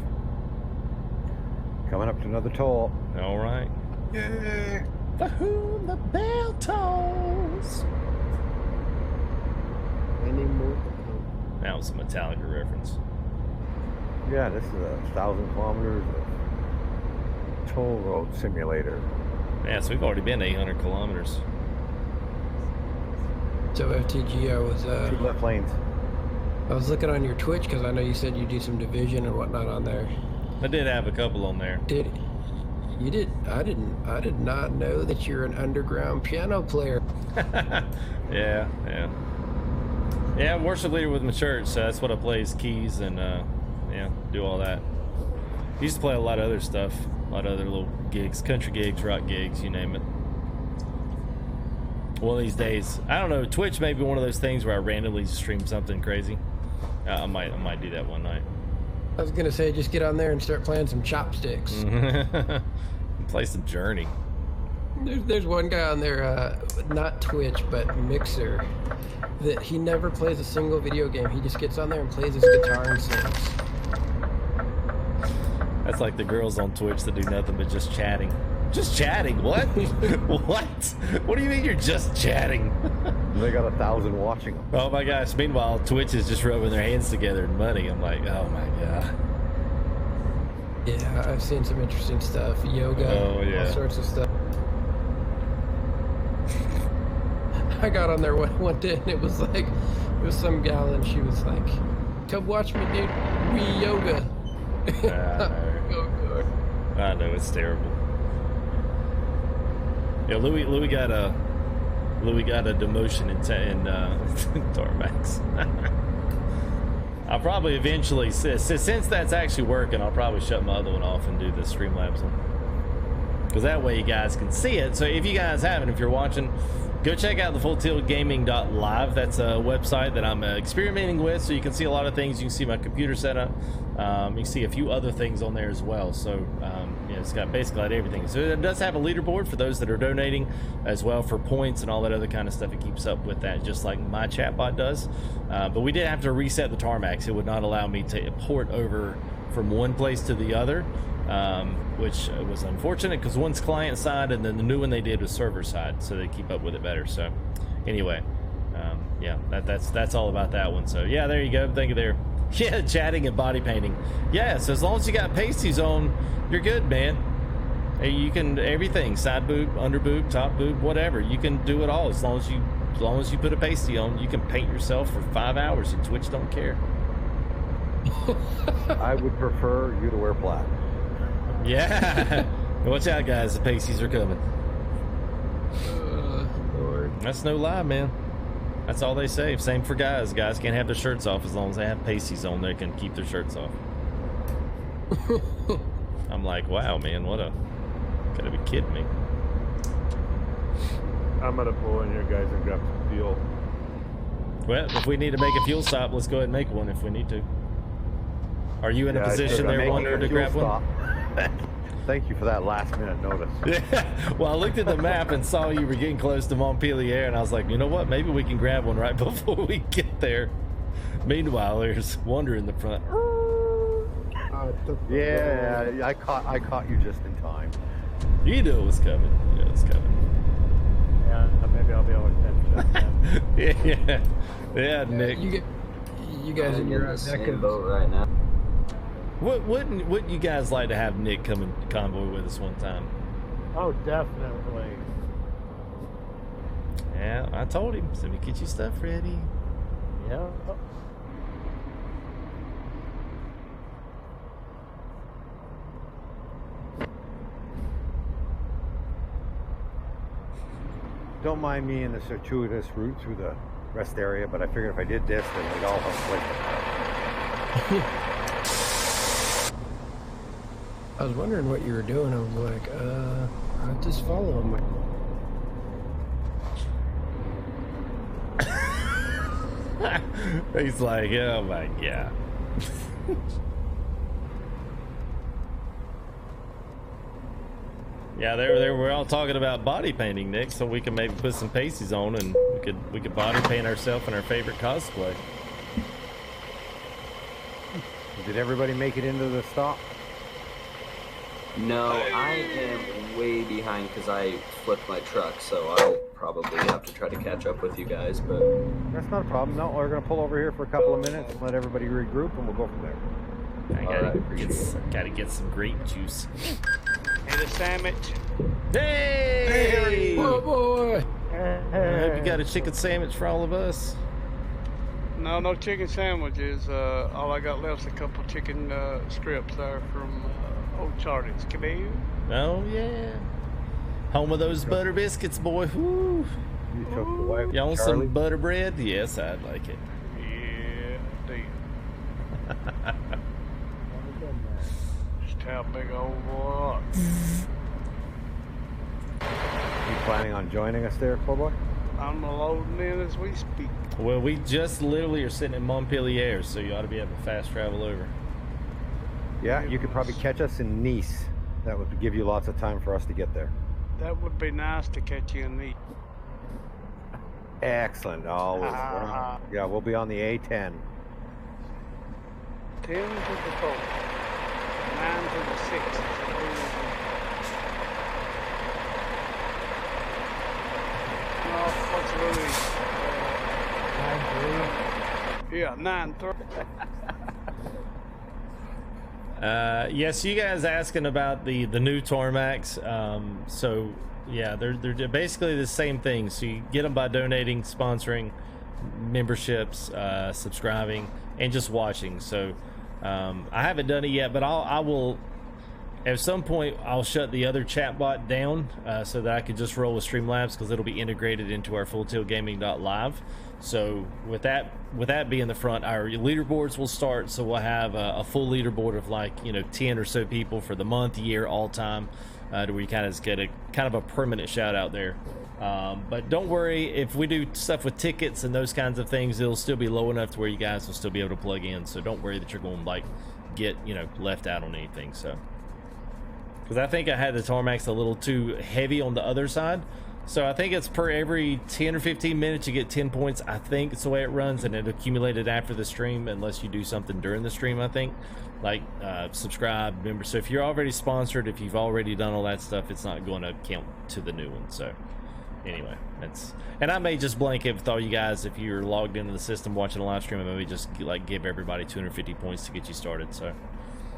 Coming up to another toll. All right. Yeah. For whom the bell tolls. Any more? That was a Metallica reference. Yeah, this is 1,000 kilometers of toll road simulator. Yeah, so we've already been 800 kilometers. So FTG, I was 2 left lanes. I was looking on your Twitch because I know you said you do some Division and whatnot on there. I did have a couple on there. Did you did? I did not know that you're an underground piano player. Yeah. I'm worship leader with my church, so that's what I play is keys and yeah, do all that. Used to play a lot of other stuff, a lot of other little gigs, country gigs, rock gigs, you name it. One of these days, I don't know, Twitch may be one of those things where I randomly stream something crazy. I might do that one night. I was gonna say, just get on there and start playing some chopsticks. Play some Journey. There's one guy on there, not Twitch, but Mixer, that he never plays a single video game. He just gets on there and plays his guitar and sings. That's like the girls on Twitch that do nothing but just chatting. Just chatting? What? What? What do you mean you're just chatting? They got 1,000 watching them. Oh my gosh. Meanwhile, Twitch is just rubbing their hands together in money. I'm like, oh my god. Yeah, I've seen some interesting stuff. Yoga, all sorts of stuff. I got on there one day and it was some gal and she was like, come watch me do yoga. I know, it's terrible. Yeah, Louis got a demotion in Tarmax. I'll probably eventually, since that's actually working, I'll probably shut my other one off and do the Streamlabs one. Because that way you guys can see it. So if you guys haven't, if you're watching, go check out the fulltiltgaming.live. That's a website that I'm experimenting with, so you can see a lot of things. You can see my computer setup. You can see a few other things on there as well. So yeah, it's got basically everything. So it does have a leaderboard for those that are donating as well, for points and all that other kind of stuff. It keeps up with that, just like my chatbot does. But we did have to reset the Tarmax. It would not allow me to port over from one place to the other, which was unfortunate because one's client side and then the new one they did was server side, so they keep up with it better. So anyway, yeah, that's all about that one. So yeah, there you go. Thank you there. Yeah, chatting and body painting. Yeah, so as long as you got pasties on, you're good, man. You can everything, side boob, under boob, top boob, whatever. You can do it all as long as you As long as you put a pasty on, you can paint yourself for 5 hours and Twitch don't care. I would prefer you to wear black. Yeah. Watch out, guys. The pasties are coming. Lord. That's no lie, man. That's all they say. Same for guys. Guys can't have their shirts off as long as they have pasties on. They can keep their shirts off. I'm like, wow, man, what a... Gotta be kidding me. I'm gonna pull in here, guys, and grab some fuel. Well, if we need to make a fuel stop, let's go ahead and make one if we need to. Are you in a position there, Wonder, to grab one? Thank you for that last minute notice. Yeah. Well, I looked at the map and saw you were getting close to Montpelier, and I was like, you know what? Maybe we can grab one right before we get there. Meanwhile, there's Wonder in the front. Yeah, I caught you just in time. You knew it was coming. You know it was coming. Yeah, maybe I'll be able to catch Yeah, yeah, Nick. You guys in your same boat right now. Wouldn't you guys like to have Nick come and convoy with us one time? Oh, definitely. Yeah, I told him. So we get your stuff ready. Yeah. Don't mind me in the circuitous route through the rest area, but I figured if I did this, then we'd all have played. I was wondering what you were doing. I was like, I'll just follow him. He's like, oh my god. Yeah, we're all talking about body painting, Nick, so we can maybe put some pasties on and we could body paint ourselves in our favorite cosplay. Did everybody make it into the stop? No, I am way behind because I flipped my truck, so I'll probably have to try to catch up with you guys, but... That's not a problem. No, we're going to pull over here for a couple of minutes and let everybody regroup, and we'll go from there. Gotta get some grape juice. And a sandwich. Hey! Oh boy! I hope you got a chicken sandwich for all of us. No chicken sandwiches. All I got left's a couple chicken strips there from Old Charlie's. Come here. Oh yeah, home of those butter biscuits, boy. Woo. You took the wife, You want Charlie? some butter bread? Yes, I'd like it. Yeah, damn. Just how big old boy. You planning on joining us there, poor boy? I'm loading in as we speak. Well, we just literally are sitting in Montpelier, so you ought to be able to fast travel over. Yeah, you could probably catch us in Nice. That would give you lots of time for us to get there. That would be nice to catch you in the... Excellent. Always. Yeah, we'll be on the A10. 10 to the 4. 9 to the 6. No, what's really... 9-3. Yeah, 9-3. Yes, you guys asking about the new Tormacs. So yeah, they're basically the same thing. So you get them by donating, sponsoring, memberships, subscribing, and just watching. So I haven't done it yet, but I will. At some point, I'll shut the other chat bot down so that I can just roll with Streamlabs because it'll be integrated into our fulltiltgaming.live. So with that being the front, our leaderboards will start. So we'll have a full leaderboard of 10 or so people for the month, year, all time, to where you kind of get a permanent shout out there. But don't worry, if we do stuff with tickets and those kinds of things, it'll still be low enough to where you guys will still be able to plug in. So don't worry that you're going to get left out on anything. So because I think I had the Tarmacs a little too heavy on the other side. So I think it's per every 10 or 15 minutes you get 10 points. I think it's the way it runs, and it accumulated after the stream unless you do something during the stream, I think. Subscribe, remember. So if you're already sponsored, if you've already done all that stuff, it's not going to count to the new one. So anyway, and I may just blanket with all you guys if you're logged into the system watching a live stream, and maybe just give everybody 250 points to get you started. So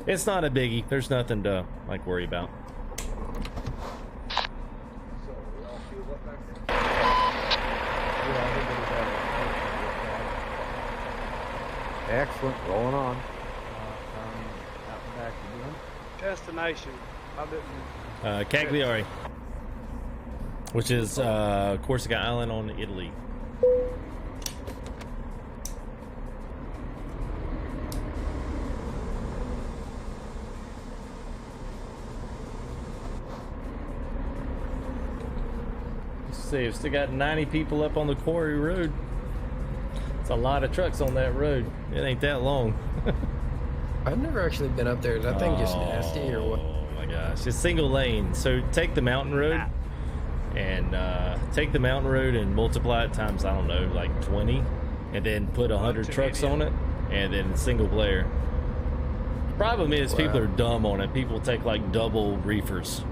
it's not a biggie. There's nothing to worry about. Excellent. Rolling on. Out and back again. Destination. I didn't. Cagliari, which is Corsica Island on Italy. Let's see, we've still got 90 people up on the quarry road. It's a lot of trucks on that road. It ain't that long. I've never actually been up there. Is that thing just nasty or what? Oh my gosh, it's single lane. So take the mountain road and multiply it times, I don't know, like 20, and then put 100 trucks on it, and then single player. Problem is, people are dumb on it. People take like double reefers.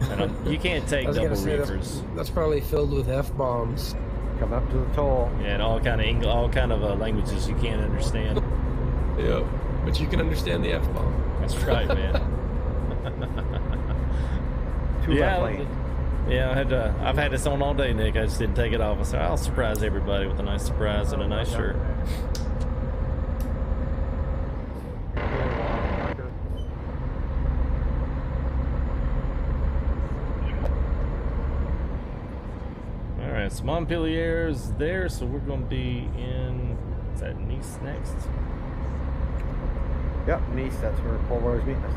And you can't take double reefers. That's probably filled with F-bombs. Come up to the toll. Yeah, and all kind of languages you can't understand. Yeah, but you can understand the F-bomb. That's right, man. I've had this on all day, Nick. I just didn't take it off. I said I'll surprise everybody with a nice surprise and a nice shirt. All right, so Montpellier's there, so we're going to be in. Is that Nice next? Yep, Nice. That's where Promods meet us.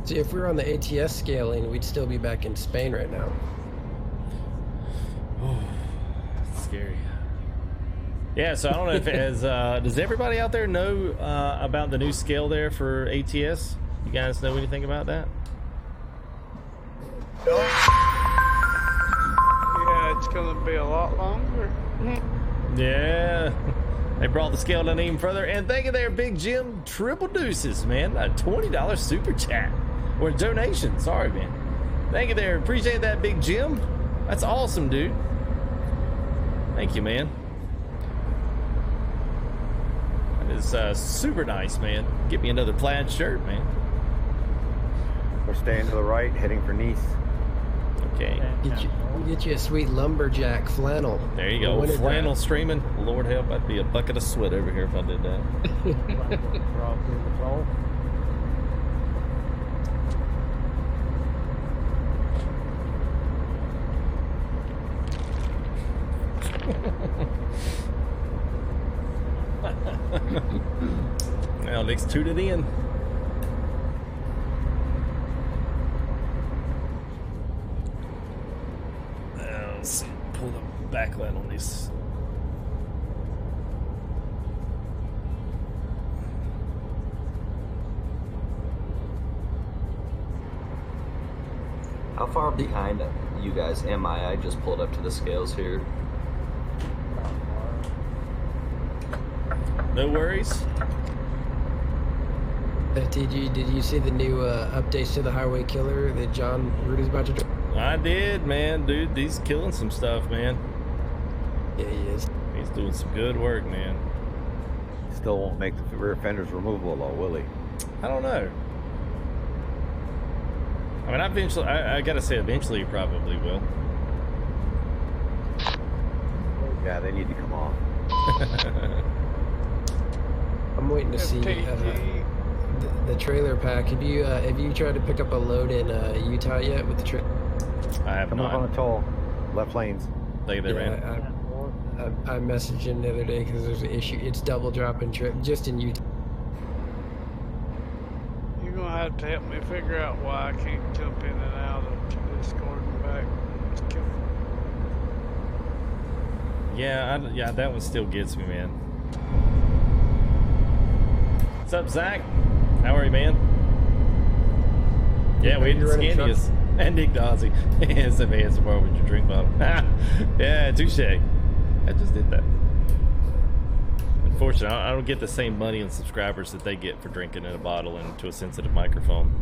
See, if we were on the ATS scaling, we'd still be back in Spain right now. Oh, that's scary. Yeah, so I don't know if it has, does everybody out there know about the new scale there for ATS? You guys know anything about that? Yeah, it's going to be a lot longer. Yeah, they brought the scale down even further. And thank you there, Big Jim. Triple deuces, man. A $20 super chat. Or donation. Sorry, man. Thank you there. Appreciate that, Big Jim. That's awesome, dude. Thank you, man. That is super nice, man. Get me another plaid shirt, man. We're staying to the right, heading for Nice. Okay. Get you a sweet lumberjack flannel. There you go. Flannel streaming. Lord help, I'd be a bucket of sweat over here if I did that. Well, Nick's tooted in. Let's see, pull the backlight on these. How far behind you guys am I? I just pulled up to the scales here. No worries. FTG, did you see the new updates to the Highway Killer that John Root is about to do? I did, man. Dude, he's killing some stuff, man. Yeah, he is. He's doing some good work, man. Still won't make the rear fenders removable, though, will he? I don't know. I mean, eventually, I gotta say, eventually he probably will. Yeah, they need to come off. I'm waiting to see the trailer pack. Have you tried to pick up a load in Utah yet with the trailer? I have Come not. up on a toll. Left lanes. Thank you there, man. I messaged him the other day because there's an issue. It's double dropping trip just in Utah. You're going to have to help me figure out why I can't jump in and out of Discord and back. It's killing me. Yeah, that one still gets me, man. What's up, Zach? How are you, man? Yeah, we didn't scan you. And Nick Dawsey. It's a man tomorrow with your drink bottle. Yeah, touche. I just did that. Unfortunately, I don't get the same money and subscribers that they get for drinking in a bottle into a sensitive microphone.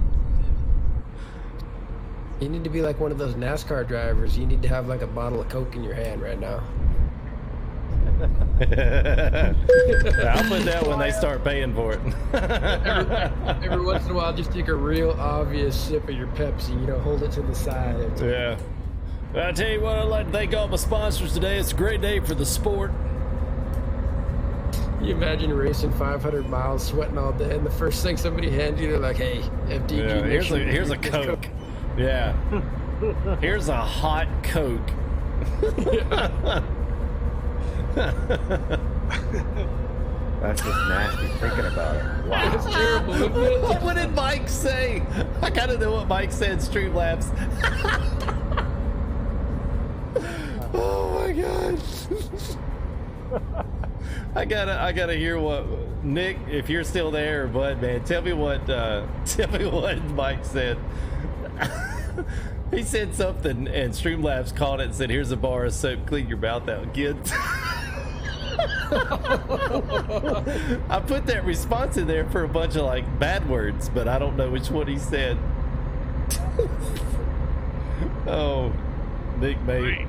You need to be like one of those NASCAR drivers. You need to have like a bottle of Coke in your hand right now. I'll put that when they start paying for it. every once in a while, just take a real obvious sip of your Pepsi. You know, hold it to the side. Yeah. I tell you what, I'd like to thank all my sponsors today. It's a great day for the sport. You imagine racing 500 miles, sweating all day, and the first thing somebody hands you, they're like, "Hey, FTG, Yeah, here's a Coke. Yeah. Here's a hot Coke. That's just nasty thinking about it. Wow. It's terrible, isn't it? What did Mike say? I gotta know what Mike said. Streamlabs. Oh my god. I gotta hear what Nick, if you're still there, but man, tell me what Mike said. He said something and Streamlabs caught it and said, "Here's a bar of soap, clean your mouth out, kid." I put that response in there for a bunch of like bad words, but I don't know which one he said. Oh, Nick mate.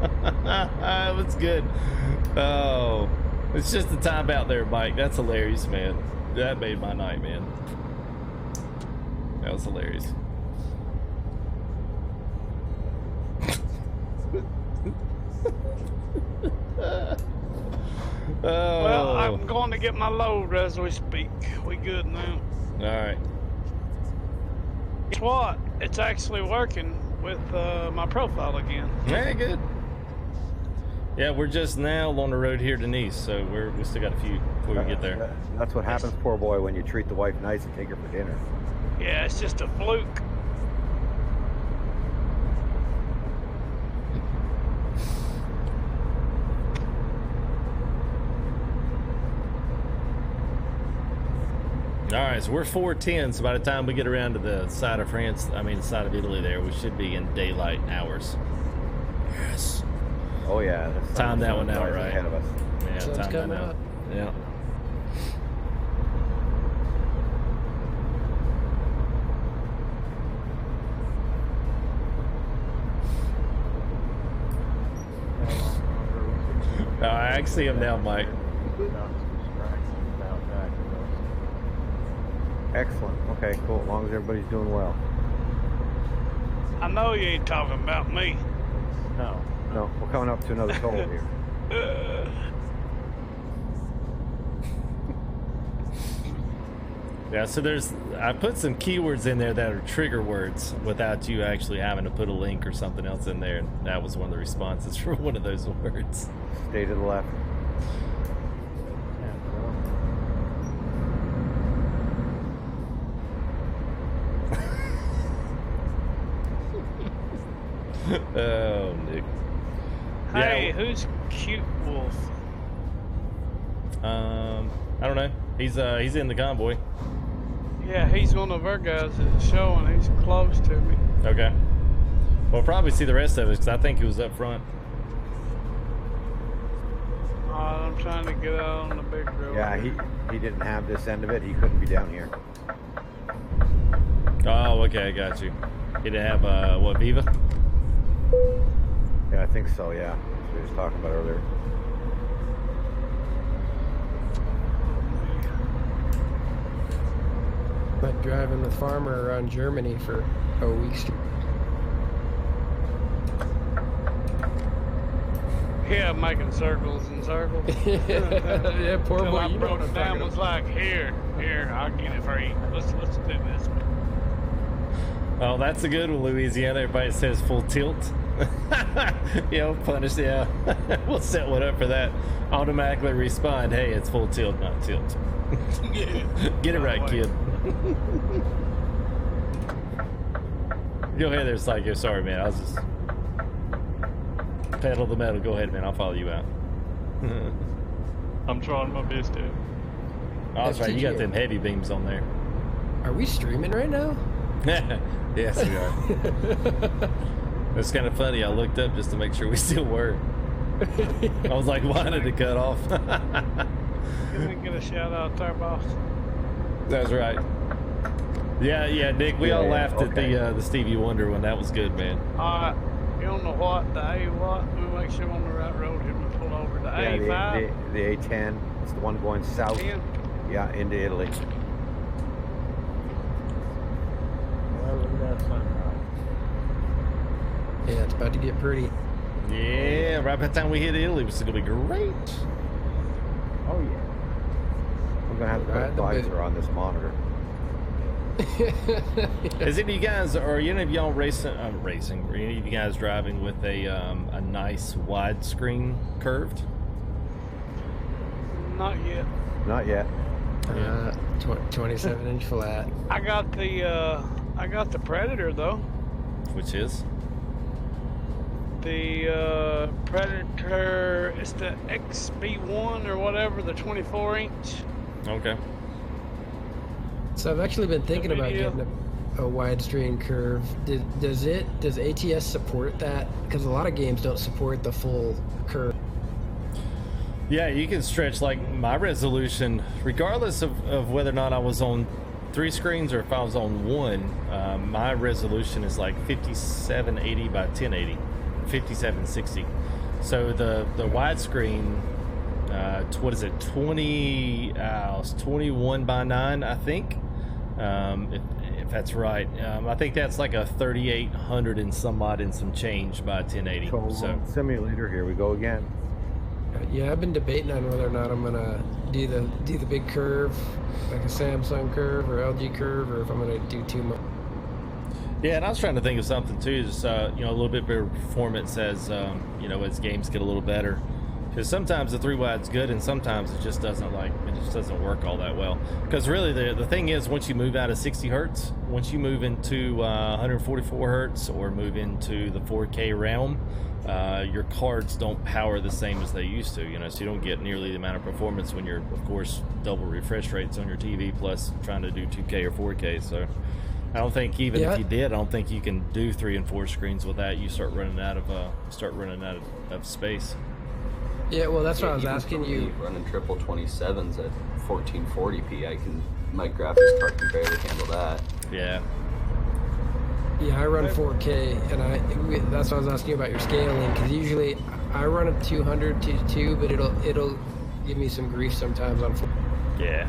It was good. Oh, it's just the time out there, Mike. That's hilarious, man. That made my night, man. That was hilarious. Oh. Well, I'm going to get my load as we speak. We good now. All right. Guess what? It's actually working with my profile again. Very good. Yeah, we're just now on the road here to Nice, so we still got a few before we get there. That's what happens, poor boy, when you treat the wife nice and take her for dinner. Yeah, it's just a fluke. All right, so we're 4:10. So by the time we get around to the side of France, the side of Italy, there, we should be in daylight hours. Yes. Oh yeah. Time that one out, right? Ahead of us. Yeah, Sun's time that coming out. up. Yeah. I see him now, Mike. Excellent. Okay, cool. As long as everybody's doing well. I know you ain't talking about me. No. No, we're coming up to another toll here. Yeah, so I put some keywords in there that are trigger words without you actually having to put a link or something else in there. And that was one of the responses for one of those words. Stay to the left. Oh, Nick. Hey, Yeah. who's Cute Wolf? I don't know. He's in the convoy. Yeah, he's one of our guys that's showing. He's close to me. Okay. We'll probably see the rest of it because I think he was up front. I'm trying to get out on the big road. Yeah, he didn't have this end of it. He couldn't be down here. Oh, okay, I got you. He didn't have what, Viva? Yeah, I think so. Yeah, that's what we was talking about earlier. Went driving with Farmer around Germany for a week. Yeah, making circles and circles. Yeah, poor Till boy. I You know broke what I'm down, talking was about. like, here, I'll get it for you. Let's do this. Oh, that's a good one, Louisiana. Everybody says full tilt. Punish, yeah. We'll set one up for that. Automatically respond, hey, it's full tilt, not tilt. Get it right, kid. Go ahead there, Psycho. Sorry, man. I was just pedal the metal. Go ahead, man. I'll follow you out. I'm trying my best to. Oh, that's right. You got them heavy beams on there. Are we streaming right now? Yes, we are. It's kind of funny. I looked up just to make sure we still were. I was like, why did it cut off? Can we get a shout out there, boss? That's right. Yeah, Nick. We all laughed at the Stevie Wonder one. That was good, man. Alright, you don't know what? The A what? We make sure we're on the right road here. We pull over. The A5? The A10. It's the one going south. 10? Yeah, into Italy. Yeah, it's about to get pretty. Yeah, right by the time we hit Italy, it's gonna be great. Oh yeah. I'm gonna have to put a visor on this monitor. Is any of you guys, or any of y'all racing? Are any of you guys driving with a nice widescreen curved? Not yet. Not yet. 27-inch flat. I got the Predator though. Which is? The Predator, it's the XB1 or whatever, the 24-inch. Okay. So I've actually been thinking about getting a widescreen curve. Does ATS support that? Because a lot of games don't support the full curve. Yeah, you can stretch like my resolution, regardless of whether or not I was on 3 screens or if I was on one. My resolution is like 5780 by 1080, 5760. So the widescreen, what is it? 21 by 9, I think. If that's right. I think that's like a 3800 and some odd and some change by 1080. So simulator, here we go again. Yeah, I've been debating on whether or not I'm gonna do the big curve, like a Samsung curve or LG curve, or if I'm gonna do too much. Yeah, and I was trying to think of something too, just a little bit better performance as as games get a little better. Because sometimes the 3-wide's good, and sometimes it just doesn't work all that well. Because really, the thing is, once you move out of 60 hertz, once you move into 144 hertz or move into the 4K realm, your cards don't power the same as they used to. So you don't get nearly the amount of performance when you're, of course, double refresh rates on your TV plus trying to do 2K or 4K. So I don't think if you did, I don't think you can do 3 and 4 screens with that. You start running out of space. Yeah, well, that's what I was asking you. Running triple 27s at 1440p, my graphics card can barely handle that. Yeah. Yeah, I run 4K, and that's what I was asking you about your scaling, because usually I run a 200 to 2, but it'll give me some grief sometimes on 4. Yeah.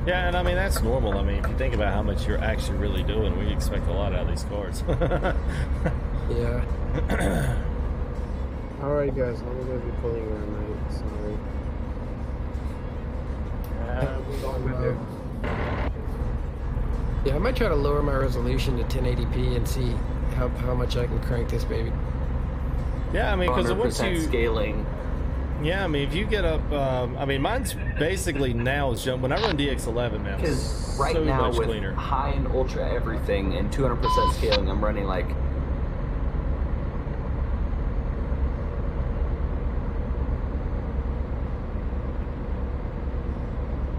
Yeah, and I mean, that's normal. I mean, if you think about how much you're actually really doing, we expect a lot out of these cards. Yeah. Alright guys, I'm gonna be pulling around night, sorry. Yeah, I might try to lower my resolution to 1080p and see how much I can crank this baby. Yeah, I mean, because once you scaling. Yeah, I mean, if you get up, mine's basically now is when I run DX11, man. Because right so now much with cleaner. high and ultra everything and 200% scaling, I'm running like.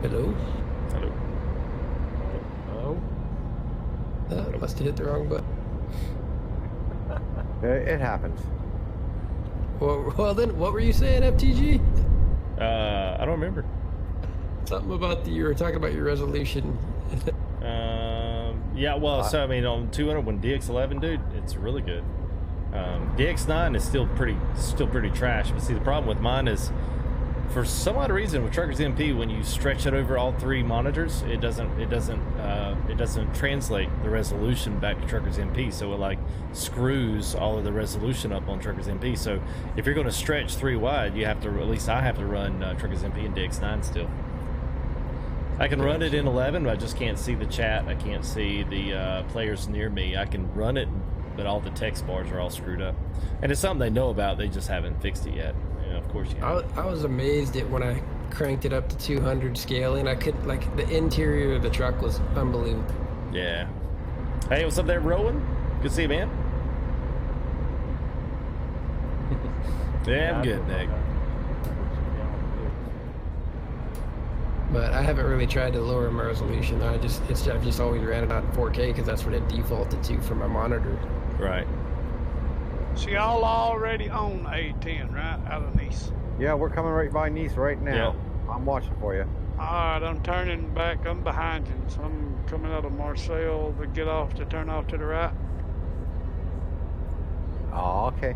Hello? Hello? I must have hit the wrong button. It happens. Well, then, what were you saying, FTG? I don't remember. Something about you were talking about your resolution. Yeah, well, so I mean, on 200 when DX11, dude, it's really good. DX9 is still pretty trash. But see, the problem with mine is, for some odd reason, with Truckers MP, when you stretch it over all 3 monitors, it doesn't translate the resolution back to Truckers MP. So it like screws all of the resolution up on Truckers MP. So if you're going to stretch 3 wide, you have to, at least I have to run Truckers MP and DX9 still. I can run it in 11, but I just can't see the chat. I can't see the players near me. I can run it, but all the text bars are all screwed up. And it's something they know about. They just haven't fixed it yet. Of course you have. I was amazed at when I cranked it up to 200 scaling. I could, like, the interior of the truck was unbelievable. Yeah. Hey, what's up there, Rowan? Good to see you, man. Yeah, I'm good, Nick. But I haven't really tried to lower my resolution. I've just always ran it on 4K because that's what it defaulted to for my monitor. Right. So y'all already own A10, right? Out of Nice. Yeah, we're coming right by Nice right now. Yeah. I'm watching for you. Alright, I'm turning back. I'm behind you. So I'm coming out of Marseille to get off to turn off to the right. Oh, okay.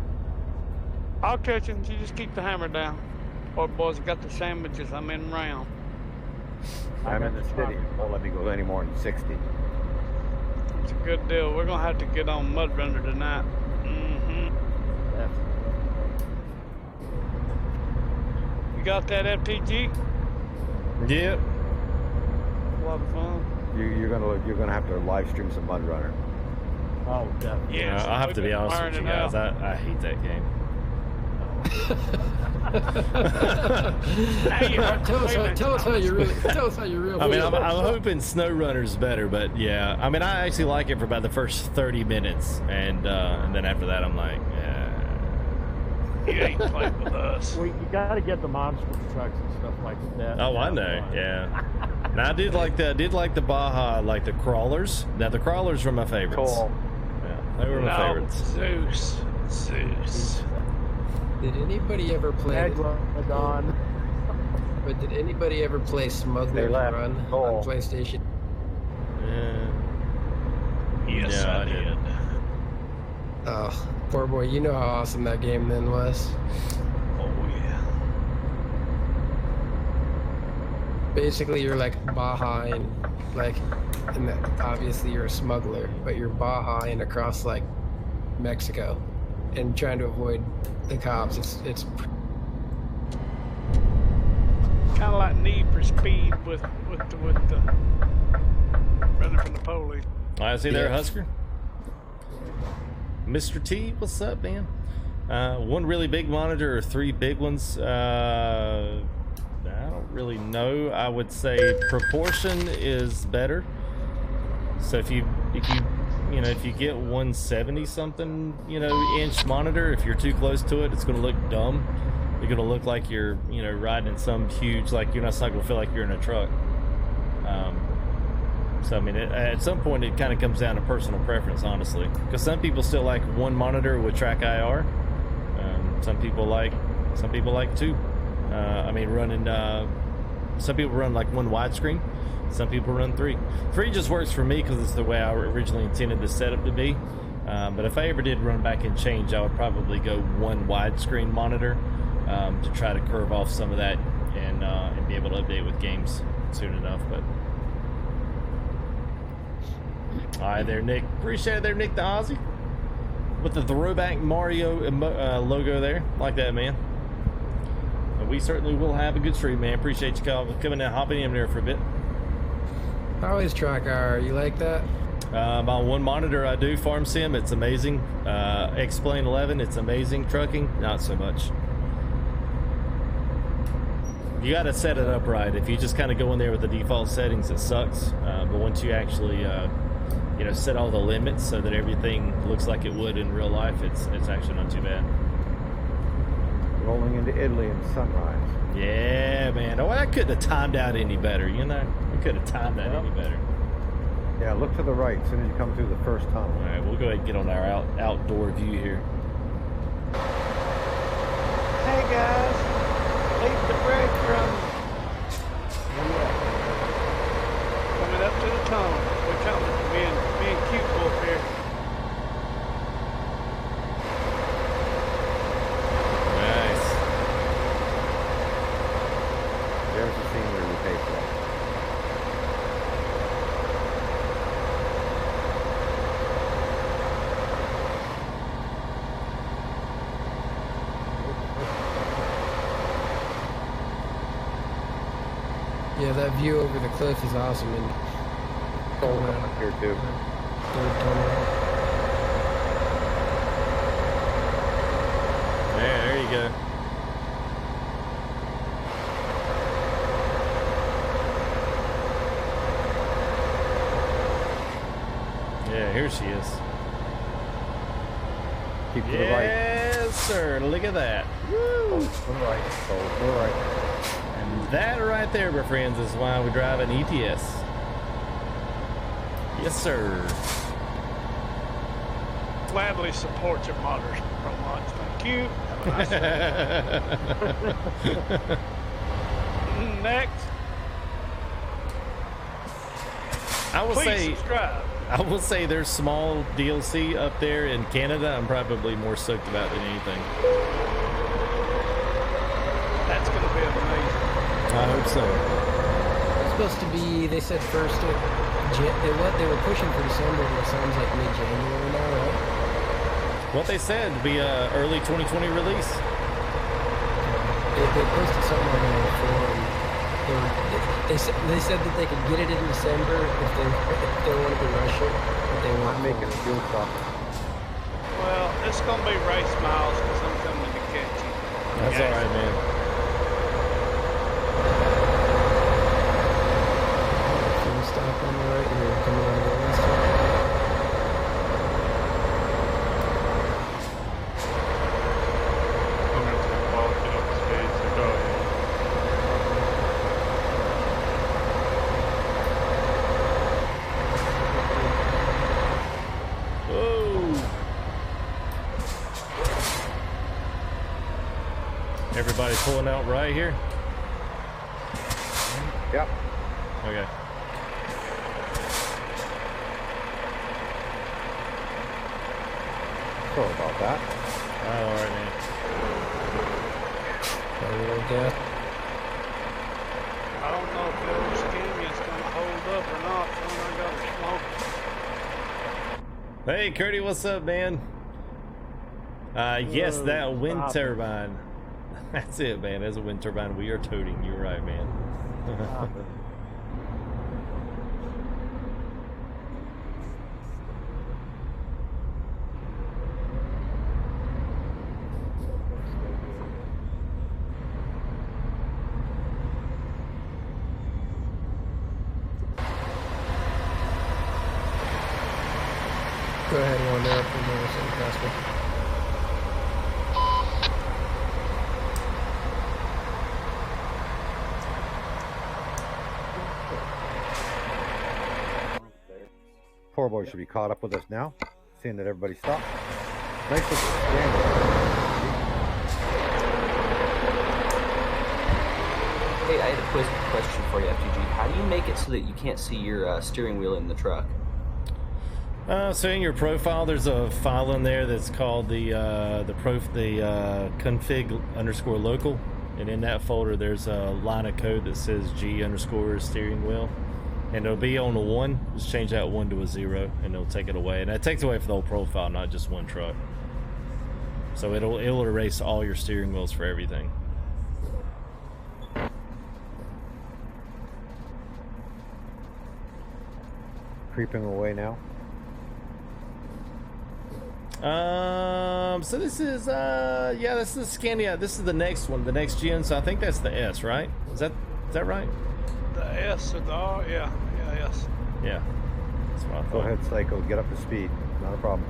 I'll catch him. You just keep the hammer down. Oh, boys, I got the sandwiches. I'm in round. I'm in the city. Won't let me go any more than 60. It's a good deal. We're gonna have to get on Mud Runner tonight. You got that FTG? Yep. A lot of fun. You're gonna have to live stream some Mud Runner. Oh, definitely. Yes, I'll have to be honest with you guys. I hate that game. Tell us how you really. I mean, I'm hoping SnowRunner's better, but yeah. I mean, I actually like it for about the first 30 minutes, and then after that, I'm like, You ain't playing with us. Well, you gotta get the monster trucks and stuff like that. oh, I know, yeah. Now I did like the Baja, like the crawlers. Now the crawlers were my favorites. Cool. Yeah, they were my favorites. Zeus. Did anybody ever play? Megalodon. But did anybody ever play Smuggler's Run on PlayStation? Yes, Yeah, I did. Oh, poor boy. You know how awesome that game then was. Oh yeah. Basically, you're like Baja and obviously you're a smuggler, but you're Baja across like Mexico, and trying to avoid the cops. It's Kind of like Need for Speed with the running from the police. I see there, Husker. Mr. T, what's up, man? One really big monitor or three big ones? I don't really know. I would say proportion is better. So if you get 170 something, inch monitor, if you're too close to it, it's going to look dumb. You're going to look like you're, riding in some huge, like you're not going to feel like you're in a truck. So I mean, at some point, it kind of comes down to personal preference, honestly. Because some people still like one monitor with track IR. Some people like two. I mean, some people run like one widescreen. Some people run three. Three just works for me because it's the way I originally intended the setup to be. But if I ever did run back and change, I would probably go one widescreen monitor to try to curve off some of that and be able to update with games soon enough. But all right, there, Nick. Appreciate it, there, Nick the Aussie, with the throwback Mario logo there. Like that, man. And we certainly will have a good stream, man. Appreciate you coming and hopping in there for a bit. How is track IR? You like that? On one monitor, I do Farm Sim. It's amazing. X-Plane 11, it's amazing. Trucking, not so much. You got to set it up right. If you just kind of go in there with the default settings, it sucks. But once you actually, set all the limits so that everything looks like it would in real life, it's actually not too bad. Rolling into Italy in sunrise. Yeah, man. Oh, I couldn't have timed out any better, I could have timed out any better. Yeah, look to the right as soon as you come through the first tunnel. All right, we'll go ahead and get on our outdoor view here. Hey guys, leave the breadcrumbs. Coming up to the tunnel. We're coming. Me and Cute Wolf here. Nice. There's the scenery we paid for. Yeah, that view over the cliff is awesome. And Cold up here too. There you go. Yeah, here she is. Keep to the right. Yes, sir. Look at that. Woo! To the right. To the right. And that right there, my friends, is why we drive an ETS. Yes, sir. Gladly support your modders, Promods. Thank you. Next. Please subscribe. I will say there's small DLC up there in Canada. I'm probably more stoked about than anything. That's going to be amazing. I hope so. supposed to be, they said first, they were pushing for December, but it sounds like mid-January now, right? What they said would be a early 2020 release. They posted something on their forum. They said that they could get it in December if they wanted to rush it, but they won't I'm making a fuel stop. Well, it's gonna be race miles because I'm coming to catch you. That's all right, man. Fuel stop on the right here, coming out of the west side. I'm gonna take a while to get up to speed, so go ahead. Everybody pulling out right here? Yep. Okay. Sorry about that. All right, man. I don't know if the old skinny is gonna hold up or not. So I got smoke. Hey, Curdy, what's up, man? Yes, that wind stop it. turbine. That's it, man. As a wind turbine, we are toting. You're right, man. Go ahead and wander up and do something faster. Poor boy should be caught up with us now, seeing that everybody stopped. Nice looking stand. Hey, I had a quick question for you, FTG. How do you make it so that you can't see your steering wheel in the truck? So in your profile, there's a file in there that's called the config_local, and in that folder, there's a line of code that says G_steering wheel, and it'll be on a 1. Just change that 1 to a 0, and it'll take it away. And that takes away for the whole profile, not just one truck. So it'll erase all your steering wheels for everything. Creeping away now. So this is yeah, this is Scania. This is the next one, the next gen. So I think that's the S, right? Is that right? The S or the R? Yeah, S. Yeah. That's what I thought. Go ahead, Psycho. Get up to speed. Not a problem.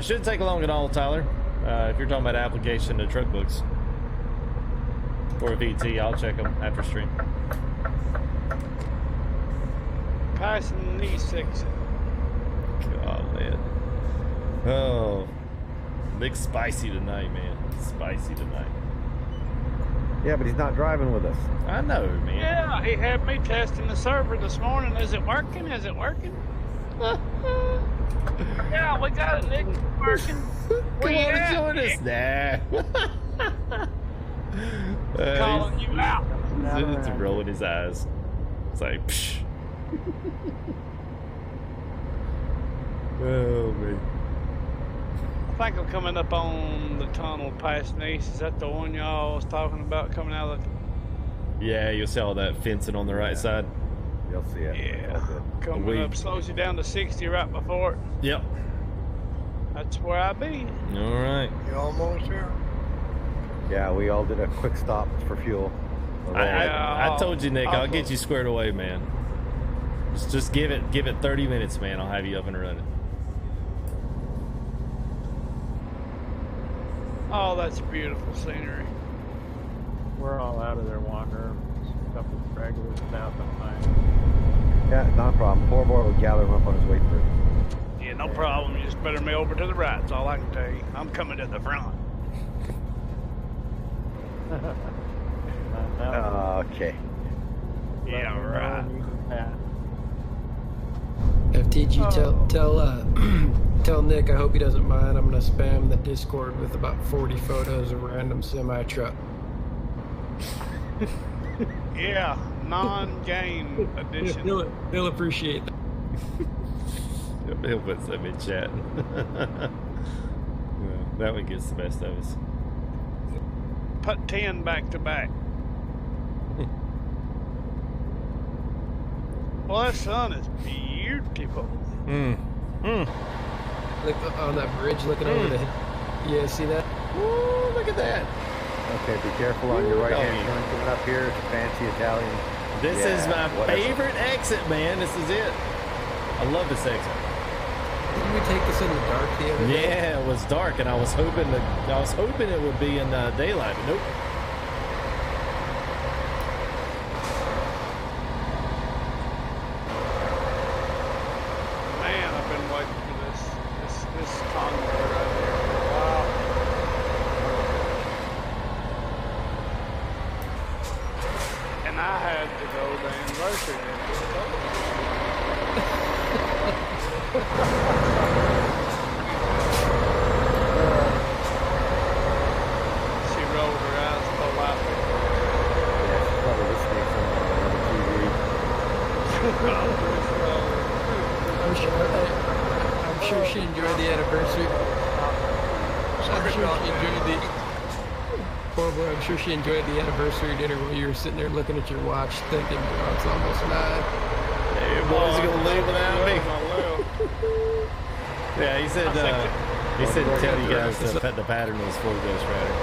Shouldn't take long at all, Tyler. If you're talking about application to truck books or VT, I'll check them after stream. Passing the knee section. God, man. Oh, Nick's spicy tonight, man. Spicy tonight. Yeah, but he's not driving with us. I know, man. Yeah, he had me testing the server this morning. Is it working? Is it working? Yeah, we got it, Nick. It's working. Come on, join us. Nah. Calling you out. He's rolling his eyes. It's like, psh. Oh, man. I think I'm coming up on the tunnel past Nice. Is that the one y'all was talking about coming out of the... Yeah, you'll see all that fencing on the right side. You'll see it. Yeah. Coming up slows you down to 60 right before it. Yep. That's where I be. All right. You almost there? Yeah, we all did a quick stop for fuel. I told you, Nick, I'll get you squared away, man. Just give it 30 minutes, man. I'll have you up and running. Oh, that's beautiful scenery. We're all out of there wandering. Just a couple of regulars now behind. Yeah, not a problem. Poor boy will gather him up on his way through. Yeah, no problem. You just better me over to the right. That's all I can tell you. I'm coming to the front. Okay. Yeah, right. FTG, tell Nick I hope he doesn't mind. I'm gonna spam the Discord with about 40 photos of random semi truck. Yeah, non-game edition. He'll appreciate that. He'll put some in chat. Yeah, that one gets the best of us. Put 10 back to back. Well, that sun is beautiful. Look on that bridge, looking over the. Yeah, see that? Ooh, look at that. Okay, be careful on your right hand turn coming up here. It's a fancy Italian. This is my favorite exit, man. This is it. I love this exit. Didn't we take this in the dark the other day? Yeah, it was dark, and I was hoping it would be in daylight, but nope. Man, I've been waiting for this convoy right here for a while. And I had to go to anniversary dinner. She rolled her eyes politely. Yeah, she's probably listening somewhere on another TV. I'm sure she enjoyed the anniversary. I'm sure she enjoyed the anniversary dinner while you were sitting there looking at your watch, thinking, "Oh, it's almost 9." Hey, boys are gonna leave without me. Yeah, he said tell you guys to pet the pattern was full Ghost Rider.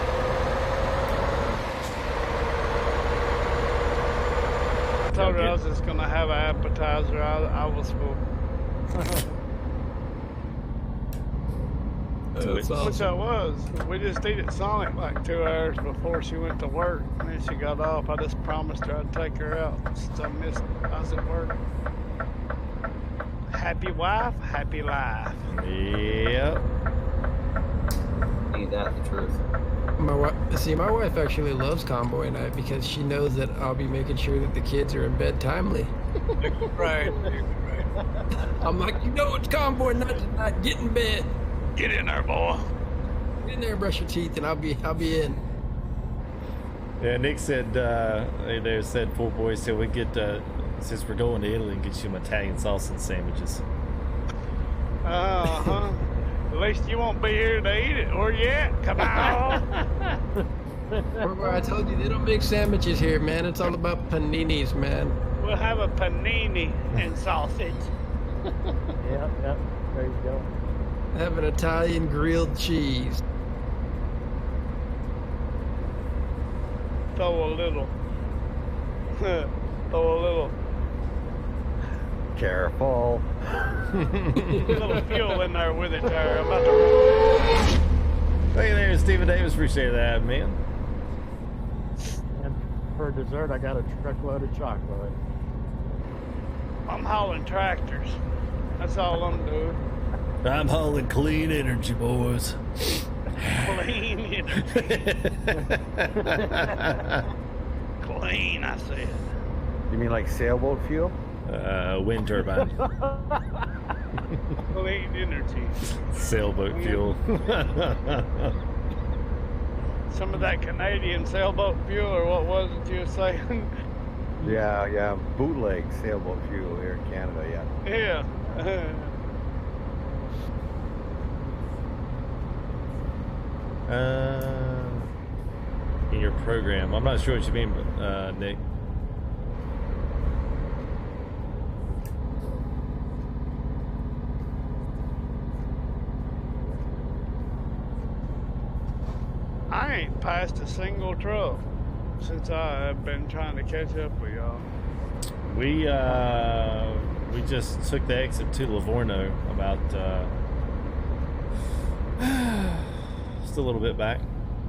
I told her I was just gonna have an appetizer. I was full. That's awesome. Which I was. We just ate at Sonic like 2 hours before she went to work. And then she got off. I just promised her I'd take her out since I was at work. Happy wife, happy life. Yep. Ain't that the truth? My wife actually loves convoy night because she knows that I'll be making sure that the kids are in bed timely. Right. I'm like, it's convoy night tonight. Get in bed. Get in there, boy. Get in there, brush your teeth, and I'll be in. Yeah, Nick said they said poor boys said we get since we're going to Italy and get you some Italian salsa sandwiches. Uh-huh. At least you won't be here to eat it, or yet. Come on. Remember, I told you they don't make sandwiches here, man. It's all about paninis, man. We'll have a panini and sausage. Yep. There you go. Have an Italian grilled cheese. Throw a little. Careful. A little fuel in there with it there. I'm about to... Hey there, Stephen Davis. Appreciate that, man. And for dessert, I got a truckload of chocolate. I'm hauling tractors. That's all I'm doing. I'm hauling clean energy, boys. Clean energy. Clean, I said. You mean like sailboat fuel? Wind turbine. Clean energy. Sailboat fuel. Some of that Canadian sailboat fuel, or what was it you were saying? Yeah, bootleg sailboat fuel here in Canada, yeah. Yeah. In your program. I'm not sure what you mean, Nick. I ain't passed a single truck since I have been trying to catch up with y'all. We just took the exit to Livorno about just a little bit back.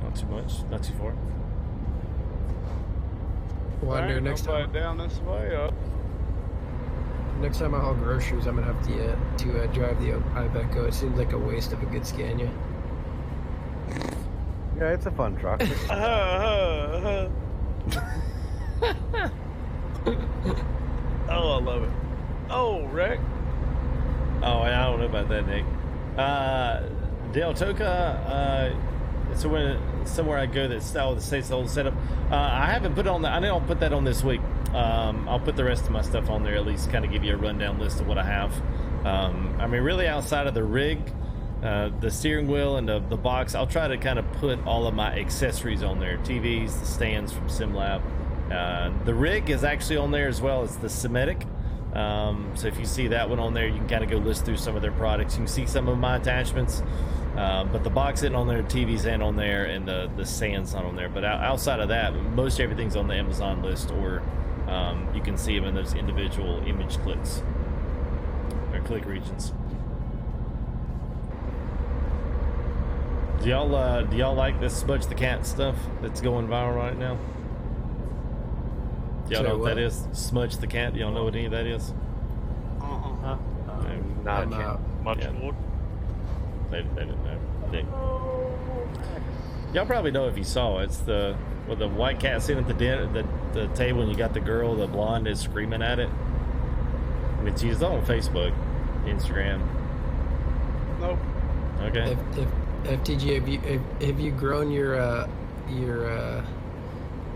Not too much, not too far. Wonder next time. Down this way up. Next time I haul groceries, I'm gonna have to drive the Iveco. It seems like a waste of a good Scania. Yeah, it's a fun truck. Oh, I love it. Oh, Rick. Oh, I don't know about that, Nick. Del Toca, So when somewhere I go that's the state's the old setup. I haven't put it on. I know I'll put that on this week. I'll put the rest of my stuff on there, at least kind of give you a rundown list of what I have. I mean, really outside of the rig, the steering wheel and the box, I'll try to kind of put all of my accessories on there. TVs, the stands from SimLab. The rig is actually on there as well as the Semitic. So if you see that one on there, you can kind of go list through some of their products. You can see some of my attachments. But the box isn't on there, TV's ain't on there, and the sand's not on there. But outside of that, most everything's on the Amazon list, or you can see them in those individual image clicks or click regions. Do y'all like this Smudge the Cat stuff that's going viral right now? Do y'all know what that is? Smudge the Cat. Do y'all know what any of that is? Not Much Yeah. Lord. They didn't know. Y'all probably know if you saw it. It's the white cat sitting at the table, and you got the girl, the blonde, is screaming at it. I mean, she's on Facebook, Instagram. Nope. Okay. FTG, have you grown your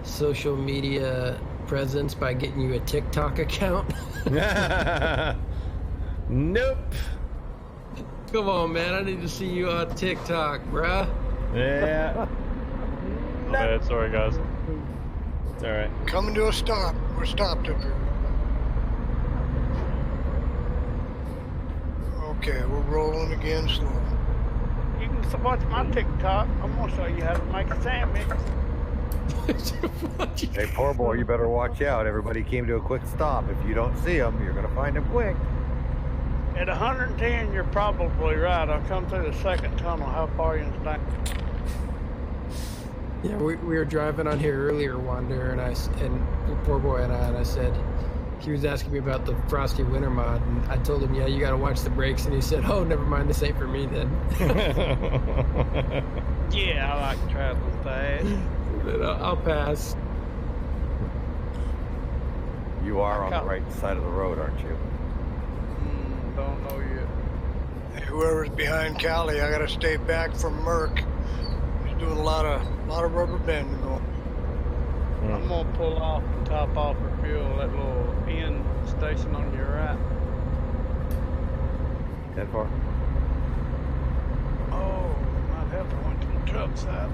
social media presence by getting you a TikTok account? Nope. Come on, man. I need to see you on TikTok, bruh. Yeah. My bad, sorry guys. It's all right. Coming to a stop. We're stopped up here. Okay, we're rolling again slow. You can watch my TikTok. I'm gonna show you how to make a sandwich. Hey, poor boy, you better watch out. Everybody came to a quick stop. If you don't see them, you're going to find them quick. At 110, you're probably right. I'll come through the second tunnel. How far is that? Yeah, we were driving on here earlier, Wander, and poor boy and I said, he was asking me about the Frosty Winter mod, and I told him, yeah, you got to watch the brakes, and he said, oh, never mind, this ain't for me then. Yeah, I like traveling fast. I'll pass. You are on the right side of the road, aren't you? Don't know yet. Hey, whoever's behind Callie, I gotta stay back from Merc. He's doing a lot of rubber bending going. I'm gonna pull off and top off for fuel that little end station on your right. That far? Oh, might have to went to the truck side.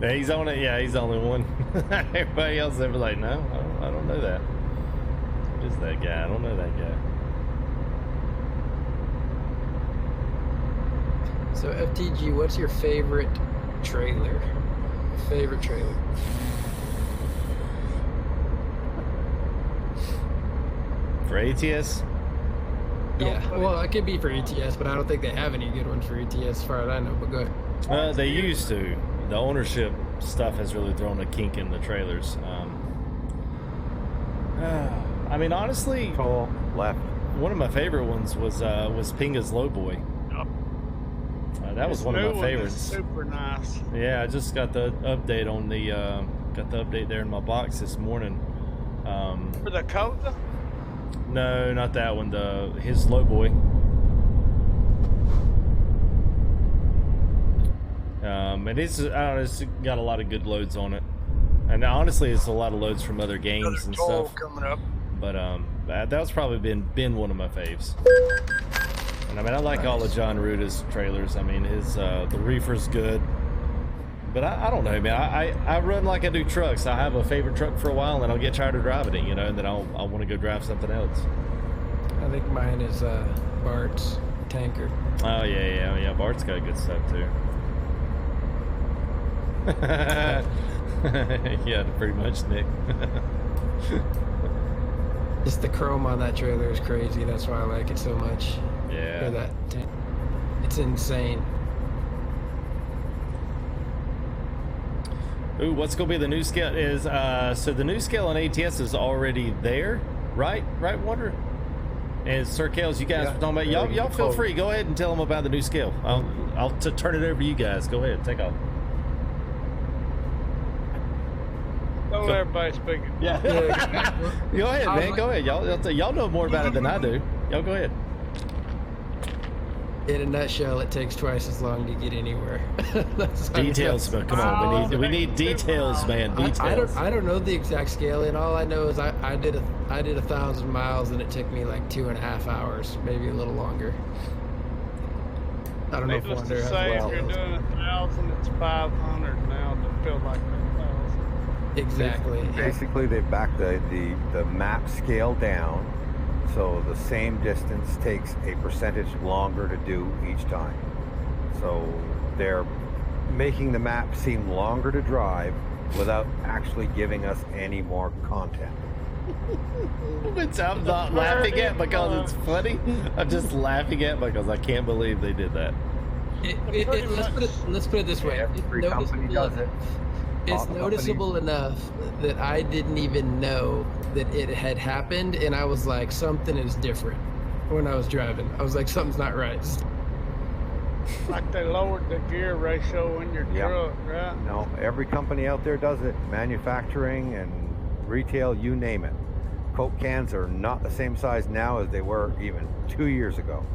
Yeah, he's on it. Yeah, he's the only one. Everybody else ever like, no, I don't know that. What is that guy? I don't know that guy. So FTG, what's your favorite trailer? Favorite trailer? For ATS? Yeah, well, it could be for ETS, but I don't think they have any good ones for ETS as far as I know, but go ahead. They used to. The ownership stuff has really thrown a kink in the trailers. I mean, honestly, left. One of my favorite ones was Pinga's Lowboy. That was one of my favorites. Super nice. Yeah, I just got the update on the update there in my box this morning. For the Coda? No, not that one. His Lowboy. And it's, I don't know, it's got a lot of good loads on it, and honestly, it's a lot of loads from other games and stuff. Coming up. But that was probably been one of my faves. And I mean, I like all of John Ruta's trailers. I mean, his the Reefer's good. But I don't know, man. I run like I do trucks. I have a favorite truck for a while, and then I'll get tired of driving it, you know, and then I'll want to go drive something else. I think mine is Bart's tanker. Oh yeah. Bart's got good stuff too. Yeah, pretty much, Nick. Just the chrome on that trailer is crazy. That's why I like it so much. Yeah. It's insane. Ooh, what's gonna be the new scale is so the new scale on ATS is already there, right? Right, Wonder? And Sir Kales, you guys were talking about y'all feel free, go ahead and tell them about the new scale. I'll turn it over to you guys. Go ahead, take off. Don't let everybody speak. Yeah. Go ahead, man. Go ahead. Y'all know more about it than I do. Y'all go ahead. In a nutshell, it takes twice as long to get anywhere. Details, but come on, we need details, man. Details. I don't know the exact scale, and all I know is I did 1,000 miles, and it took me like 2.5 hours, maybe a little longer. I don't know if Wander has say well. if you're doing 1,000, it's 500 now to feel like 1,000. Exactly. Basically, they backed the map scale down, so the same distance takes a percentage longer to do each time. So they're making the map seem longer to drive without actually giving us any more content. Which I'm not laughing at because it's funny. I'm just laughing at because I can't believe they did that. Let's put it this way. Every company does it. It's noticeable enough that I didn't even know that it had happened, and I was like, something is different when I was driving. I was like, something's not right. Like they lowered the gear ratio in your truck, right? No, every company out there does it. Manufacturing and retail, you name it. Coke cans are not the same size now as they were even 2 years ago.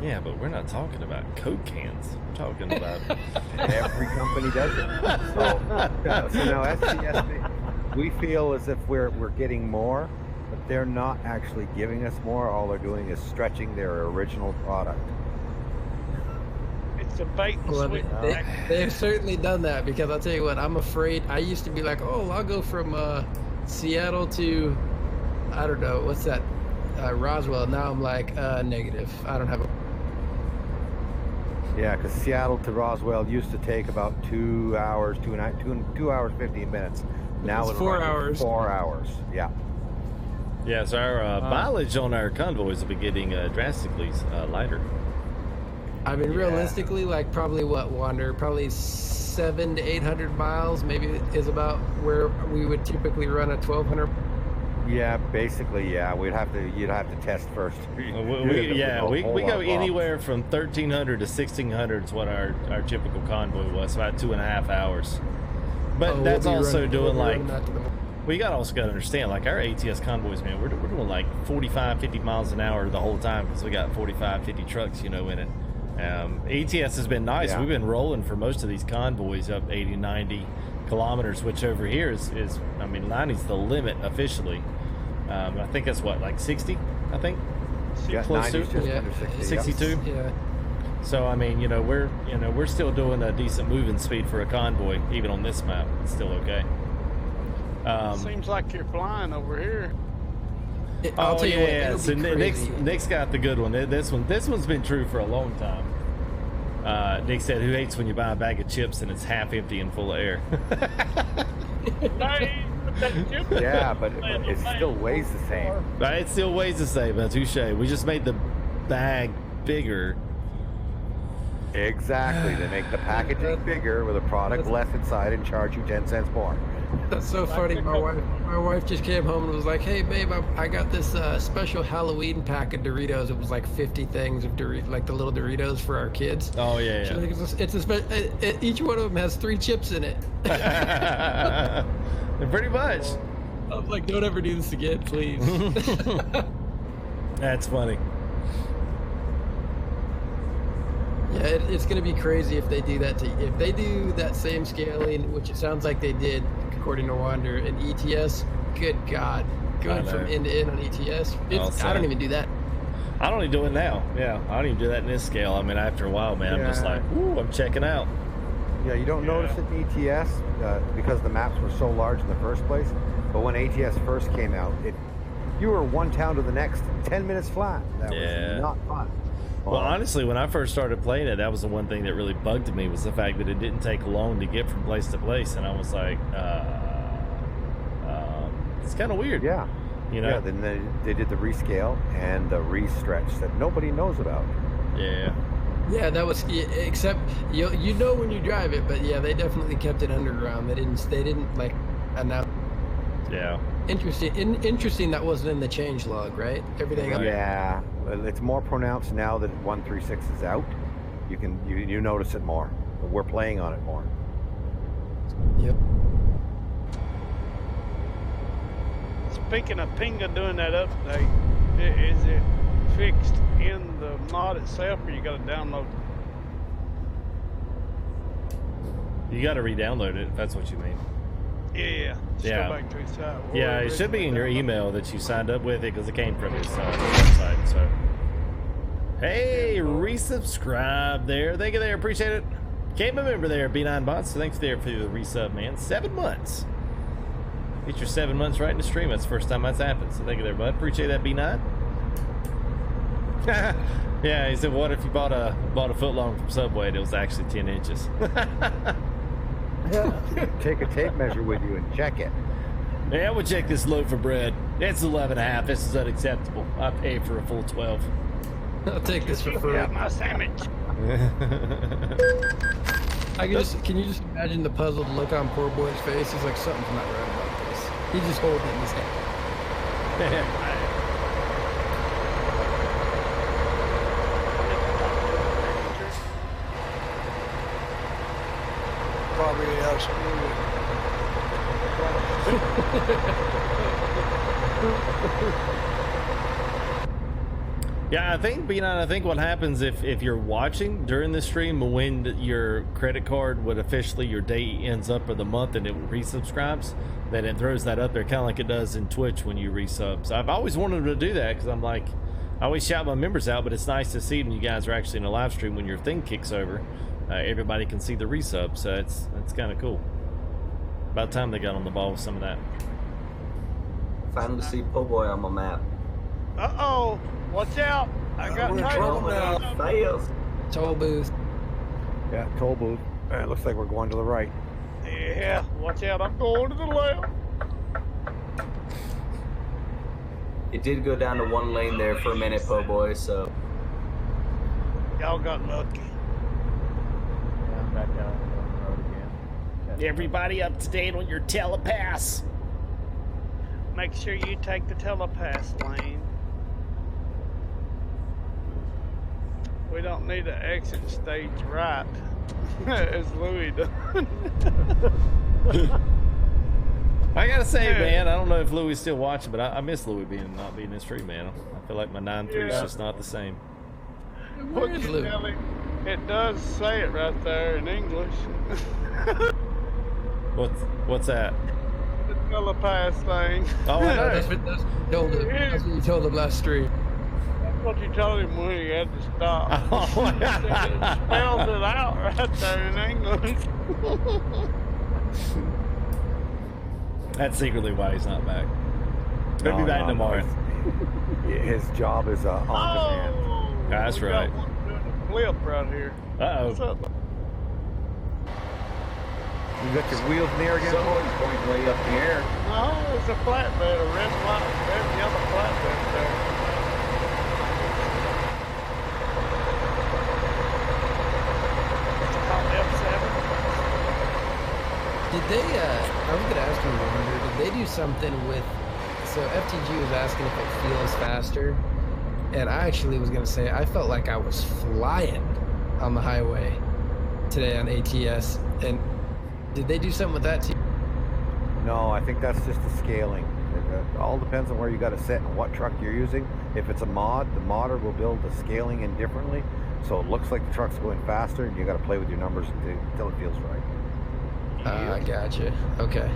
Yeah, but we're not talking about Coke cans. We're talking about every company does it. So now SCS, we feel as if we're getting more, but they're not actually giving us more. All they're doing is stretching their original product. It's a bait and switch. They've certainly done that, because I'll tell you what, I'm afraid. I used to be like, oh, I'll go from Seattle to, I don't know, what's that, Roswell. Now I'm like, negative. I don't have a... Yeah, because Seattle to Roswell used to take about 2 hours, 2 hours, 15 minutes. Now it's 4 hours. 4 hours, yeah. Yeah, so our mileage on our convoys will be getting drastically lighter. I mean, realistically, like probably what, Wander? Probably 700 to 800 miles, maybe, is about where we would typically run a 1,200. Yeah, basically, yeah. You'd have to test first. We go anywhere from 1,300 to 1,600 is what our typical convoy was, about 2.5 hours. But that's also doing like, well, you also got to understand, like our ATS convoys, man, we're doing like 45, 50 miles an hour the whole time because we got 45, 50 trucks, in it. ATS has been nice. Yeah. We've been rolling for most of these convoys up 80, 90 kilometers, which over here is I mean, 90's the limit officially. I think that's what, like 60, I think? Yeah, close to under 60. 62. Yeah. So I mean, we're still doing a decent moving speed for a convoy, even on this map. It's still okay. Seems like you're flying over here. I'll tell you what, so Nick's got the good one. This one's been true for a long time. Nick said, "Who hates when you buy a bag of chips and it's half empty and full of air?" Yeah, but it still weighs the same. It still weighs the same. Touche. We just made the bag bigger. Exactly. They make the packaging bigger with a product less inside and charge you 10 cents more. That's so funny. My wife just came home and was like, "Hey, babe, I got this special Halloween pack of Doritos. It was like 50 things of like the little Doritos for our kids." Oh yeah. She's like, each one of them has 3 chips in it. Pretty much. I was like, "Don't ever do this again, please." That's funny. Yeah, it's going to be crazy if they do that if they do that same scaling, which it sounds like they did, according to Wander, and ETS. Good God, going from end to end on ETS. I don't even do that. I don't even do it now. Yeah, I don't even do that in this scale. I mean, after a while, man, I'm just like, ooh, I'm checking out. Yeah, you don't notice it in ETS because the maps were so large in the first place. But when ATS first came out, you were one town to the next, 10 minutes flat. That was not fun. Well, honestly, when I first started playing it, that was the one thing that really bugged me, was the fact that it didn't take long to get from place to place, and I was like, it's kind of weird. Yeah. Yeah, then they did the rescale and the re-stretch that nobody knows about. Yeah. Yeah, that was, except you know when you drive it, but yeah, they definitely kept it underground. They didn't like announce. Yeah. Interesting. That wasn't in the change log, right? Everything. Yeah, it's more pronounced now that 136 is out. You notice it more. We're playing on it more. Yep. Speaking of Pinga doing that update, is it fixed in the mod itself, or you got to download it? You got to re-download it if that's what you mean. Yeah. Just Yeah. Go back to his site. Yeah, it should be in your email that you signed up with it because it came from his website. So, hey, resubscribe there. Thank you there. Appreciate it. Came a member there, B9 Bots. Thanks there for the resub, man. 7 months. Get your 7 months right in the stream. That's the first time that's happened. So thank you there, bud. Appreciate that, B9. Yeah, he said, what if you bought a foot long from Subway and it was actually 10 inches? Take a tape measure with you and check it. Yeah, we'll check this loaf of bread. It's 11.5. This is unacceptable. I paid for a full 12. I'll take this for free. My sandwich. Can you just imagine the puzzled look on poor boy's face? He's like, something's not right about this. He just holds it in his hand. Probably out Yeah, I think what happens if you're watching during the stream when your credit card would officially, your date ends up for the month and it resubscribes, then it throws that up there kind of like it does in Twitch when you resub. So I've always wanted to do that because I'm like, I always shout my members out, but it's nice to see when you guys are actually in a live stream when your thing kicks over. Everybody can see the resub, so it's kind of cool. About time they got on the ball with some of that. Finally see Po' Boy on my map. Uh-oh. Watch out. I got trouble now. Fails. Toll booth. Yeah, toll booth. It looks like we're going to the right. Yeah, watch out. I'm going to the left. It did go down to one lane there for a minute, Po' Boy, so. Y'all got lucky. Yeah, I'm back down on the road again. Everybody up to date on your telepass. Make sure you take the telepass lane. We don't need to exit stage right, as Louis done. I gotta say, man, I don't know if Louis is still watching, but I miss Louis not being in the stream, man. I feel like my 9.3 is just not the same. What is Louis? It does say it right there in English. What's that? The telepass thing. Oh, I know. That's what you told him last stream. That's what you told him when he had to stop. Oh, It spells it out right there in English. That's secretly why he's not back. He'll be back tomorrow. His job is on demand. That's right. Got one doing a flip right here. What's Uh-oh. up? You got your wheels in the air again? Someone's going way up the air. No, it's a flatbed, a red yellow flatbed there. It's called F7. Did they, I was going to ask you, Wonder, did they do something with, so FTG was asking if it feels faster, and I actually was going to say, I felt like I was flying on the highway today on ATS, and did they do something with that too? No, I think that's just the scaling. It all depends on where you got to set and what truck you're using. If it's a mod, the modder will build the scaling in differently, so it looks like the truck's going faster, and you got to play with your numbers until it feels right. I gotcha. Okay.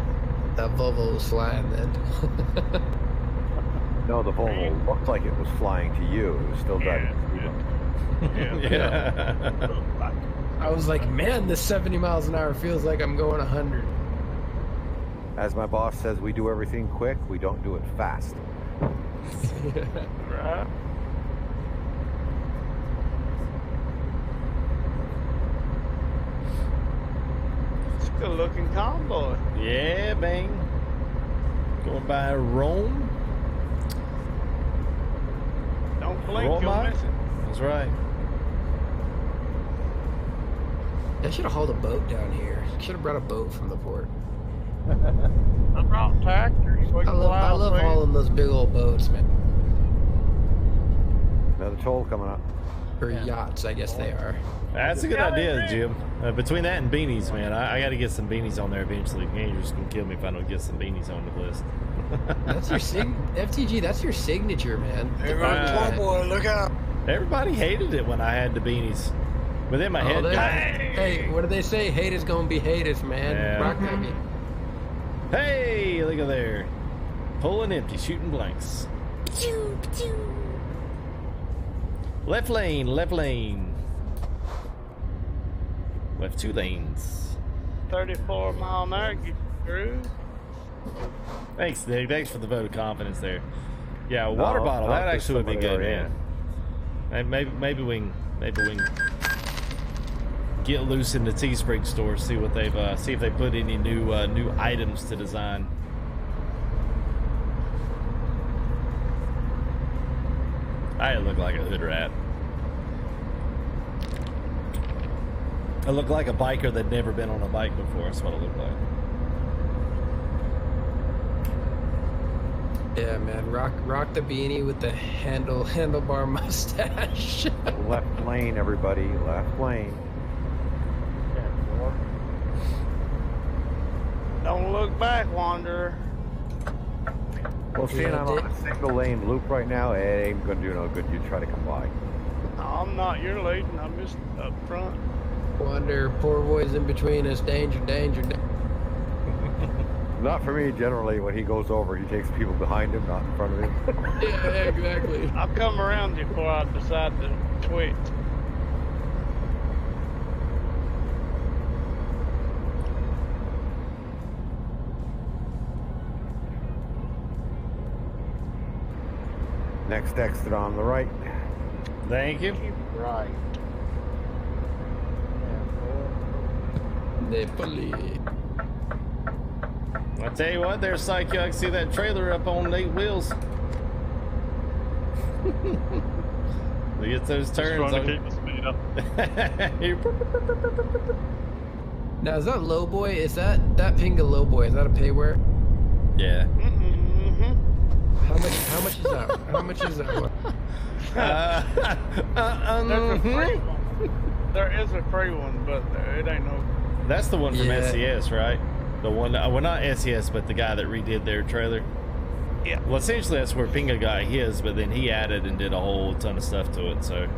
That Volvo was flying then. No, the Volvo looked like it was flying to you. It was still driving. Yeah. I was like, man, this 70 miles an hour feels like I'm going 100. As my boss says, we do everything quick. We don't do it fast. Right. It's a good looking convoy. Yeah, bang. Going by Rome. Don't blink, Roma? you'll miss it. That's right. I should have hauled a boat down here. Should have brought a boat from the port. I brought tractors. I love hauling those big old boats, man. Another toll coming up. Or yachts, I guess they are. That's a good idea, Jim. Between that and beanies, man, I got to get some beanies on there eventually. Andrew's gonna kill me if I don't get some beanies on the list. That's your FTG. That's your signature, man. Here goes poor boy. Look out. Everybody hated it when I had the beanies. Within my head. Hey, what do they say? Haters gonna be haters, man. Yeah. Rock that beat. Hey, look at there. Pulling empty, shooting blanks. Left lane, left lane. Left 2 lanes. 34 mile an hour, get through. Thanks, Nick. Thanks for the vote of confidence there. Yeah, water bottle. I'll That put actually would be somebody good, over man. Maybe we can get loose in the Teespring store, see what they've see if they put any new items to design. I look like a hood rat. I look like a biker that'd never been on a bike before. That's what I look like. Yeah, man. Rock the beanie with the handlebar mustache. Left lane, everybody. Left lane. Don't look back, Wanderer. Well, seeing I'm on a single lane loop right now, it ain't gonna do no good. You try to come by. No, I'm not. You're leading. I'm just up front. Wonder, poor boy's in between us. Danger, danger, danger. Not for me, generally. When he goes over, he takes people behind him, not in front of him. Yeah, exactly. I'll come around you before I decide to twit. Next exit on the right. Thank you. Right. I tell you what, there, Psycho, I can see that trailer up on 8 wheels. We get those turns. Trying to keep the speed up. Now, is that low boy? Is that Pinga low boy? Is that a payware? Yeah. How much is that? How much is that one? There's a free one. There is a free one, but it ain't no. That's the one from Yeah. SES, right? The one, well, not SES, but the guy that redid their trailer. Yeah. Well, essentially, that's where Pinga got his, but then he added and did a whole ton of stuff to it. So.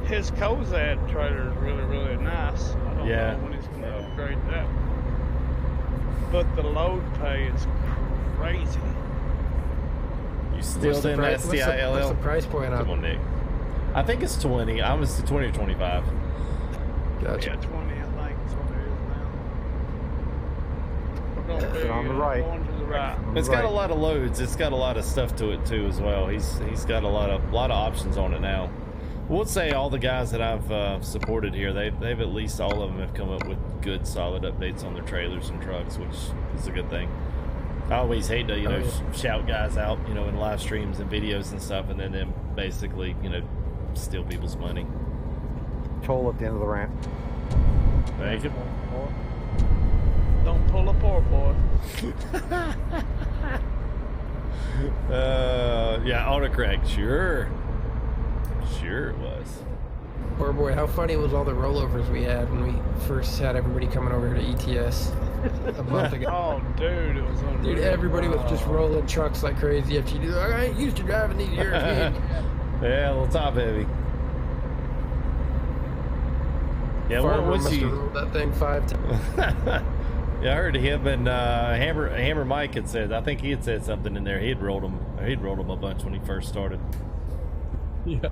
His Kozad trailer is really, really nice. I don't Yeah. know when he's going to upgrade that. But the load pay is crazy. You still in STILL? What's the price point on? Come on, Nick. I think it's 20. I was 20 or 25. Gotcha. Yeah, 20, I think is what it is now. We're going to be on the right. going to the right. It's got a lot of loads. It's got a lot of stuff to it too, as well. He's got a lot of options on it now. We'll say all the guys that I've supported here, they've at least all of them have come up with good, solid updates on their trailers and trucks, which is a good thing. I always hate to shout guys out, in live streams and videos and stuff, and then them basically steal people's money. Toll at the end of the ramp. Thank you. Don't pull a poor boy. Yeah, autocorrect. Sure it was. Poor boy, how funny was all the rollovers we had when we first had everybody coming over here to ETS a month ago? Oh, dude, it was unreal. Dude, everybody was just rolling trucks like crazy. FTG, I ain't used to driving these European. Yeah, a little top heavy. Yeah, Farmer what was must he? have rolled that thing 5 times. Yeah, I heard him and Hammer Mike had said. I think he had said something in there. He'd rolled him a bunch when he first started. Yeah.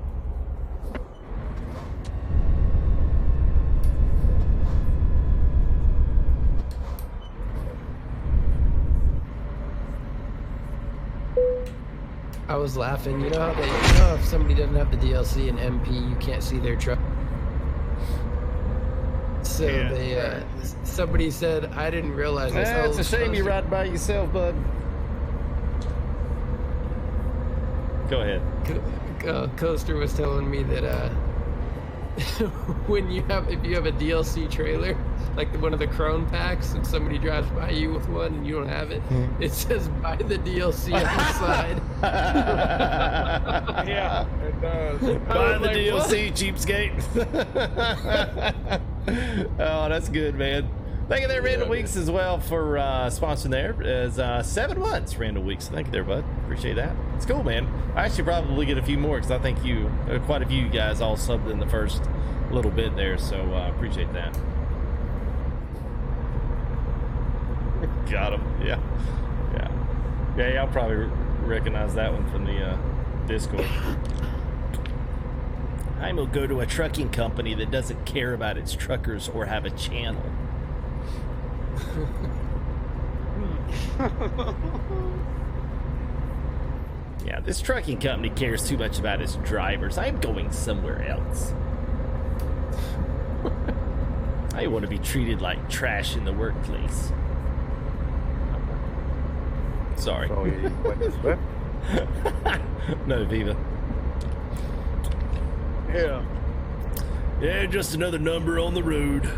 I was laughing. You know how if somebody doesn't have the DLC and MP, you can't see their truck. So somebody said, I didn't realize this. It's a shame you ride by yourself, bud. Go ahead. Coaster was telling me that if you have a DLC trailer, like one of the Crone packs, and somebody drives by you with one and you don't have it, it says buy the DLC on the side. Yeah, it does. Buy the DLC, cheapskate. Oh, that's good, man. Thank you there, Randall Weeks, as well for sponsoring there. As 7 months, Randall Weeks. Thank you there, bud. Appreciate that. It's cool, man. I actually probably get a few more because I think quite a few of you guys all subbed in the first little bit there, so appreciate that. Got him. Yeah. I'll probably recognize that one from the Discord. I'm gonna go to a trucking company that doesn't care about its truckers or have a channel. Yeah, this trucking company cares too much about its drivers. I'm going somewhere else. I want to be treated like trash in the workplace. Sorry. So you went to Swift? No, Viva. Yeah, just another number on the road.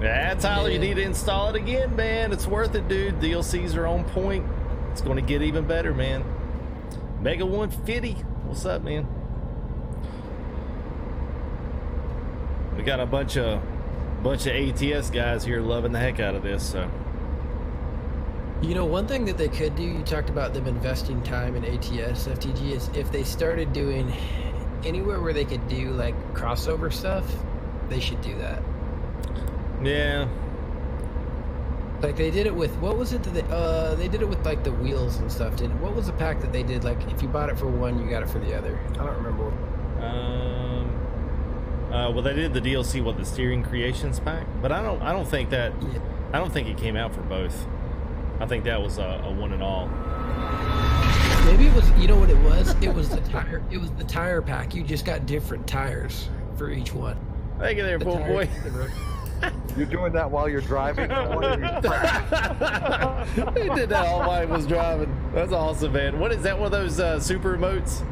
Yeah, Tyler, you need to install it again, man. It's worth it, dude. DLCs are on point. It's going to get even better, man. Mega 150. What's up, man? We got a bunch of ATS guys here loving the heck out of this, so. You know, one thing that they could do, you talked about them investing time in ATS, FTG, is if they started doing anywhere where they could do like crossover stuff, they should do that. Yeah. Like they did it with, what was it that they did it with like the wheels and stuff. What was the pack that they did? Like if you bought it for one, you got it for the other. I don't remember. Well, they did the DLC with the steering creations pack, but I don't think that, I don't think it came out for both. I think that was a one and all. Maybe it was, you know what it was? It was the tire. It was the tire pack. You just got different tires for each one. Thank you there, poor boy. You're doing that while you're driving? He did that all while he was driving. That's awesome, man. What is that? One of those super emotes?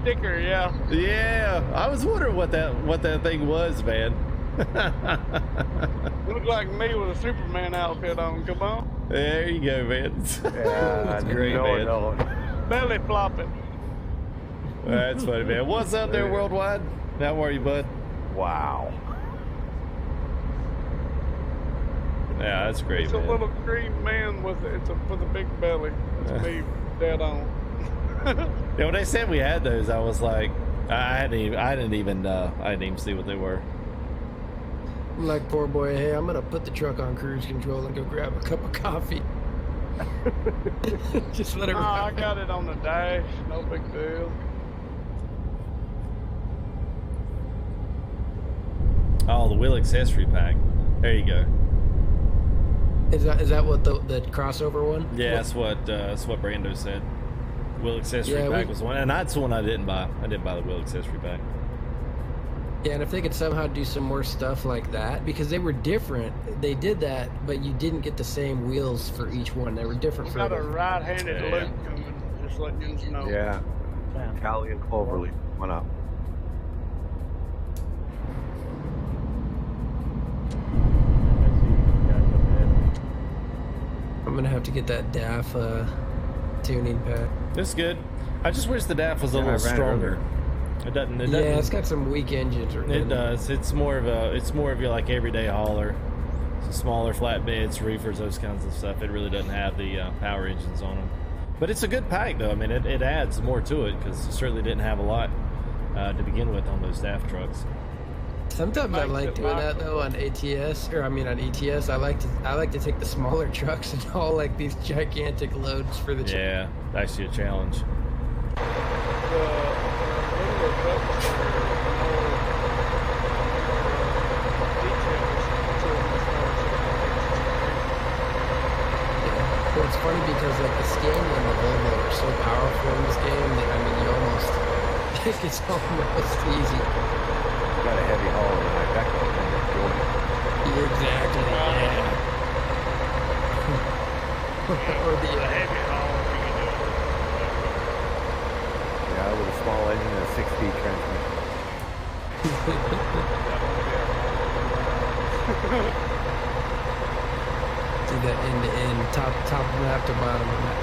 Sticker, yeah. Yeah, I was wondering what that thing was, man. Look like me with a Superman outfit on. Come on. There you go, man. Yeah, that's great, man. Belly flopping. That's funny, man. What's up there, Worldwide? How are you, bud? Wow. Yeah, that's great, it's man. A little green man with a big belly. It's me dead on. Yeah, when they said we had those, I was like, I didn't even see what they were. I'm like, poor boy, hey, I'm gonna put the truck on cruise control and go grab a cup of coffee. Just let it I got it on the dash, no big deal. Oh, the wheel accessory pack. There you go. Is that what the crossover one? Yeah, that's what Brando said. Wheel accessory pack was one, and that's the one I didn't buy. I didn't buy the wheel accessory pack. Yeah, and if they could somehow do some more stuff like that, because they were different, they did that, but you didn't get the same wheels for each one. They were different for got a right-handed loop coming, just letting you know. Yeah. Callie and Cloverleaf went up. I'm gonna have to get that DAF tuning pack. It's good. I just wish the DAF was a little stronger. It doesn't. Yeah, it's got some weak engines. It does. It's more of your like everyday hauler. Smaller flatbeds, reefers, those kinds of stuff. It really doesn't have the power engines on them. But it's a good pack, though. I mean, it adds more to it because it certainly didn't have a lot to begin with on those DAF trucks. Sometimes I like doing that though on ATS, or I mean on ETS. I like to take the smaller trucks and haul like these gigantic loads for the. Yeah, actually a challenge. But it's funny because like the Scania and the Volvo are so powerful in this game that I mean you almost it's almost easy. You got a heavy haul in my back. Exactly. Yeah. Or the heavy haul. Yeah, with a small engine and a 6-speed transmission. Do that end to end, top map to bottom map.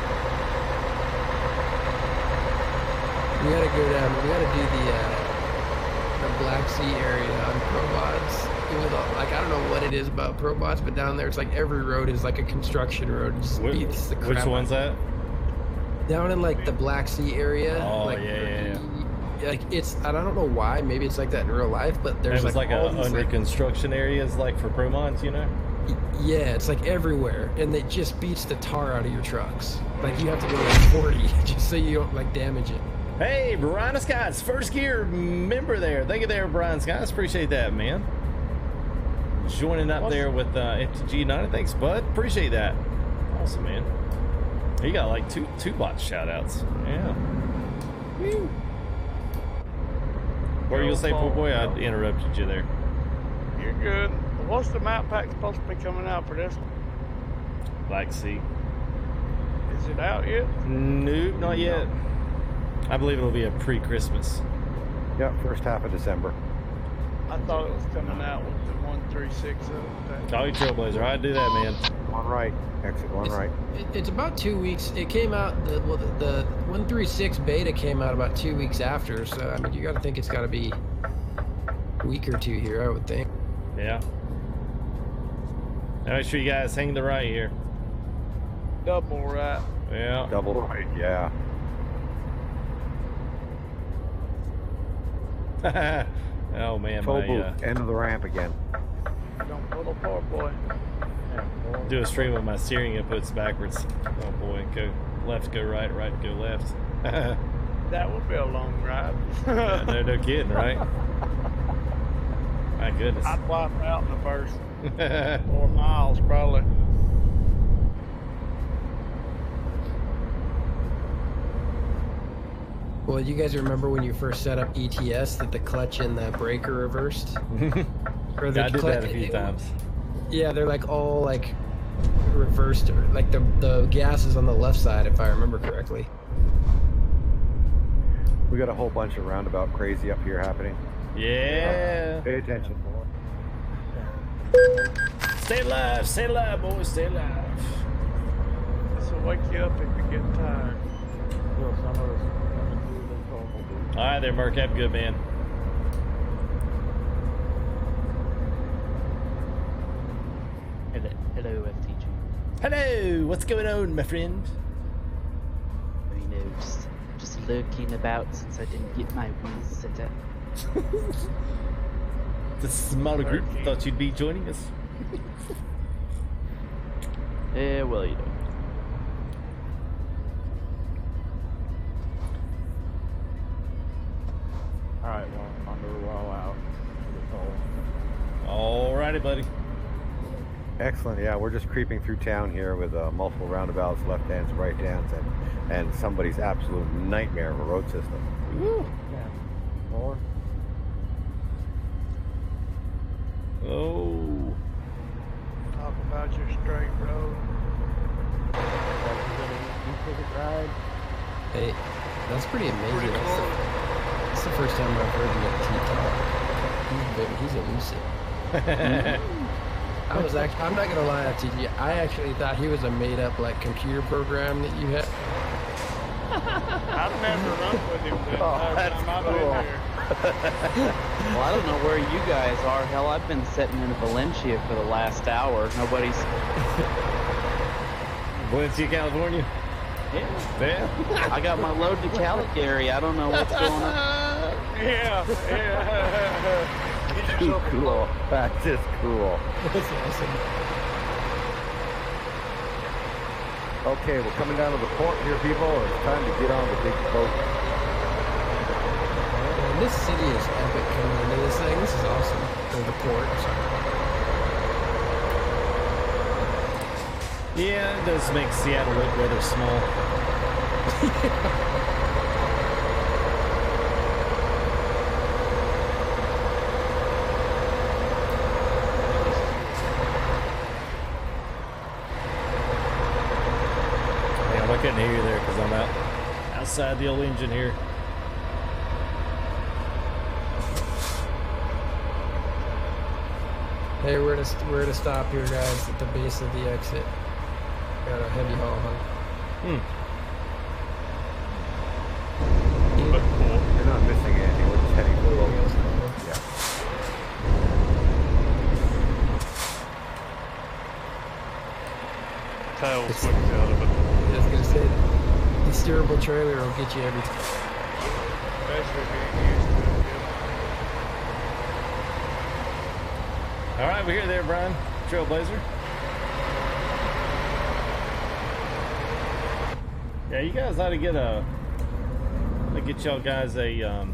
We gotta go down. We gotta do the the Black Sea area on Promods. It was like, I don't know what it is about Promods, but down there it's like every road is like a construction road. It just beats the crap Which one's that? Down in like the Black Sea area. Oh, like, yeah. Like it's, I don't know why. Maybe it's like that in real life, but there's like all a these, under construction areas like for Promods, you know? Yeah, it's like everywhere, and it just beats the tar out of your trucks. Like you have to go like 40 just so you don't like damage it. Hey, Brian Scott's first gear member there. Thank you there, Brian Scott. Appreciate that, man. Joining up there with FTG United. Thanks, bud. Appreciate that. Awesome, man. You got like two bot shoutouts. Yeah. Woo. What were you gonna say, poor boy? I interrupted you there. You're good. What's the map pack supposed to be coming out for this one? Black Sea. Is it out yet? Nope, not yet. I believe it'll be a pre-Christmas. Yep, first half of December. I thought it was coming out with the 136. Call you Trailblazer. I'd do that, man. One right. Exit one right. It's about 2 weeks. It came out, the 136 beta came out about 2 weeks after, so I mean, you gotta think it's gotta be a week or two here, I would think. Yeah. Now make sure you guys hang the right here. Double right. Yeah. Double right, yeah. Oh man, Toll my, booth, end of the ramp again. Don't pull apart, boy. Do a stream with my steering inputs backwards. Oh boy, go left, go right, right, go left. That would be a long ride. Yeah, no kidding, right? My goodness. I'd wipe out in the first 4 miles, probably. Well, you guys remember when you first set up ETS that the clutch and the breaker reversed? Or the I did that a few times. Yeah, they're like all like reversed, like the gas is on the left side, if I remember correctly. We got a whole bunch of roundabout crazy up here happening. Yeah. Pay attention. Stay alive, boys, stay alive. This will wake you up if you get tired. All right, there, Mark. Have a good, man. Hello, FTG. Hello. What's going on, my friend? You know, just lurking about since I didn't get my wheels set up. The smaller group thought you'd be joining us. Yeah, well, you know. Alright, well, I'm under a while out. Alrighty, buddy. Excellent. Yeah, we're just creeping through town here with multiple roundabouts, left hands, right hands, and somebody's absolute nightmare of a road system. Woo. Yeah. More. Oh. Talk about your straight road. Ride. Hey, that's pretty amazing. That's the first time I've heard him at T-Talk. He's elusive. I was actually, I'm not gonna lie to you, I actually thought he was a made-up like computer program that you had. I've never run with him the entire time I've been here. Well, I don't know where you guys are. Hell, I've been sitting in Valencia for the last hour. Nobody's... Valencia, California? Yeah. I got my load to Caligari. I don't know what's going on. Yeah. Too cool. That's just cool. That's awesome. Okay, we're coming down to the port here, people. It's time to get on the big boat. Man, this city is epic coming into this thing. This is awesome. Or the port. Yeah, it does make Seattle look rather small. I couldn't hear you there because I'm outside the old engine here. Hey, we're to stop here, guys, at the base of the exit. Got a heavy haul, huh? You're not missing anything. We're just heading for the boat. else. Yeah. Tail swings out of it. I was gonna say, the steerable trailer will get you every time. Especially being used to it. All right, we're here there, Brian. Trailblazer. Yeah, you guys ought to get y'all guys a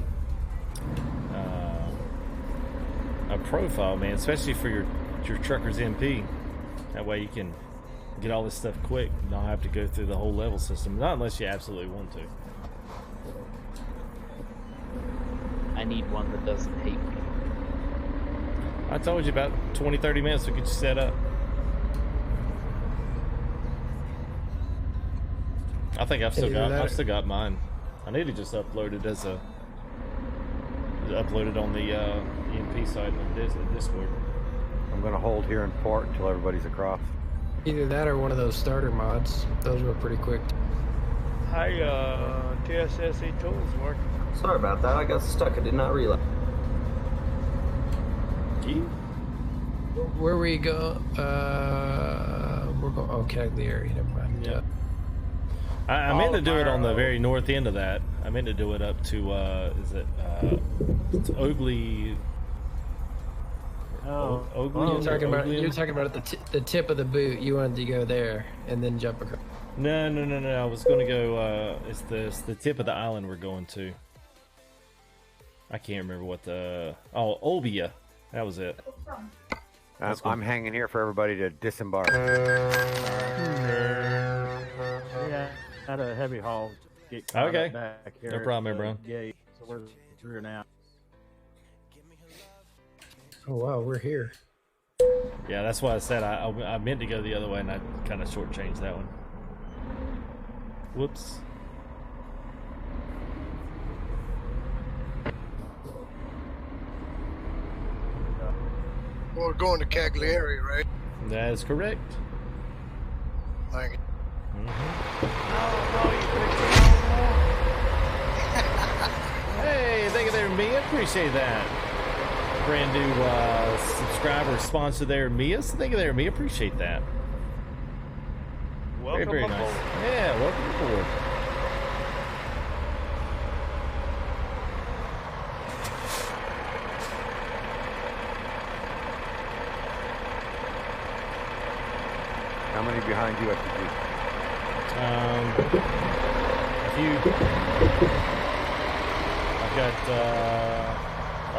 profile, man, especially for your trucker's MP. That way you can get all this stuff quick. You don't have to go through the whole level system, not unless you absolutely want to. I need one that doesn't hate me. I told you about 20-30 minutes to get you set up. I think I've still got mine. I need to just upload it as a on the EMP side of Discord. I'm gonna hold here in port until everybody's across. Either that or one of those starter mods. Those were pretty quick. Hey, TSSE tools work. Sorry about that. I got stuck. I did not realize. Where we go? We're going. Oh, Cagliari. Never mind. Yeah. I meant to do it on the very north end of that. I meant to do it up to it's Oakley. Oakley. You're talking about the tip of the boot. You wanted to go there and then jump across. No. I was going to go. It's the tip of the island we're going to. I can't remember what the. Oh, Olbia. That was it. I'm hanging here for everybody to disembark. Yeah, had a heavy haul. Get caught up back here. No problem, bro. Gate, so we're through now. Oh wow, we're here. Yeah, that's why I said I meant to go the other way, and I kind of shortchanged that one. Whoops. Well, we're going to Cagliari, right? That is correct. Like it. Hey, thank you there, Mia. Appreciate that. Brand new subscriber sponsor there, Mia. So thank you there, Mia. Appreciate that. Welcome very aboard. nice. Yeah, welcome aboard. How many behind you, FTG? A few.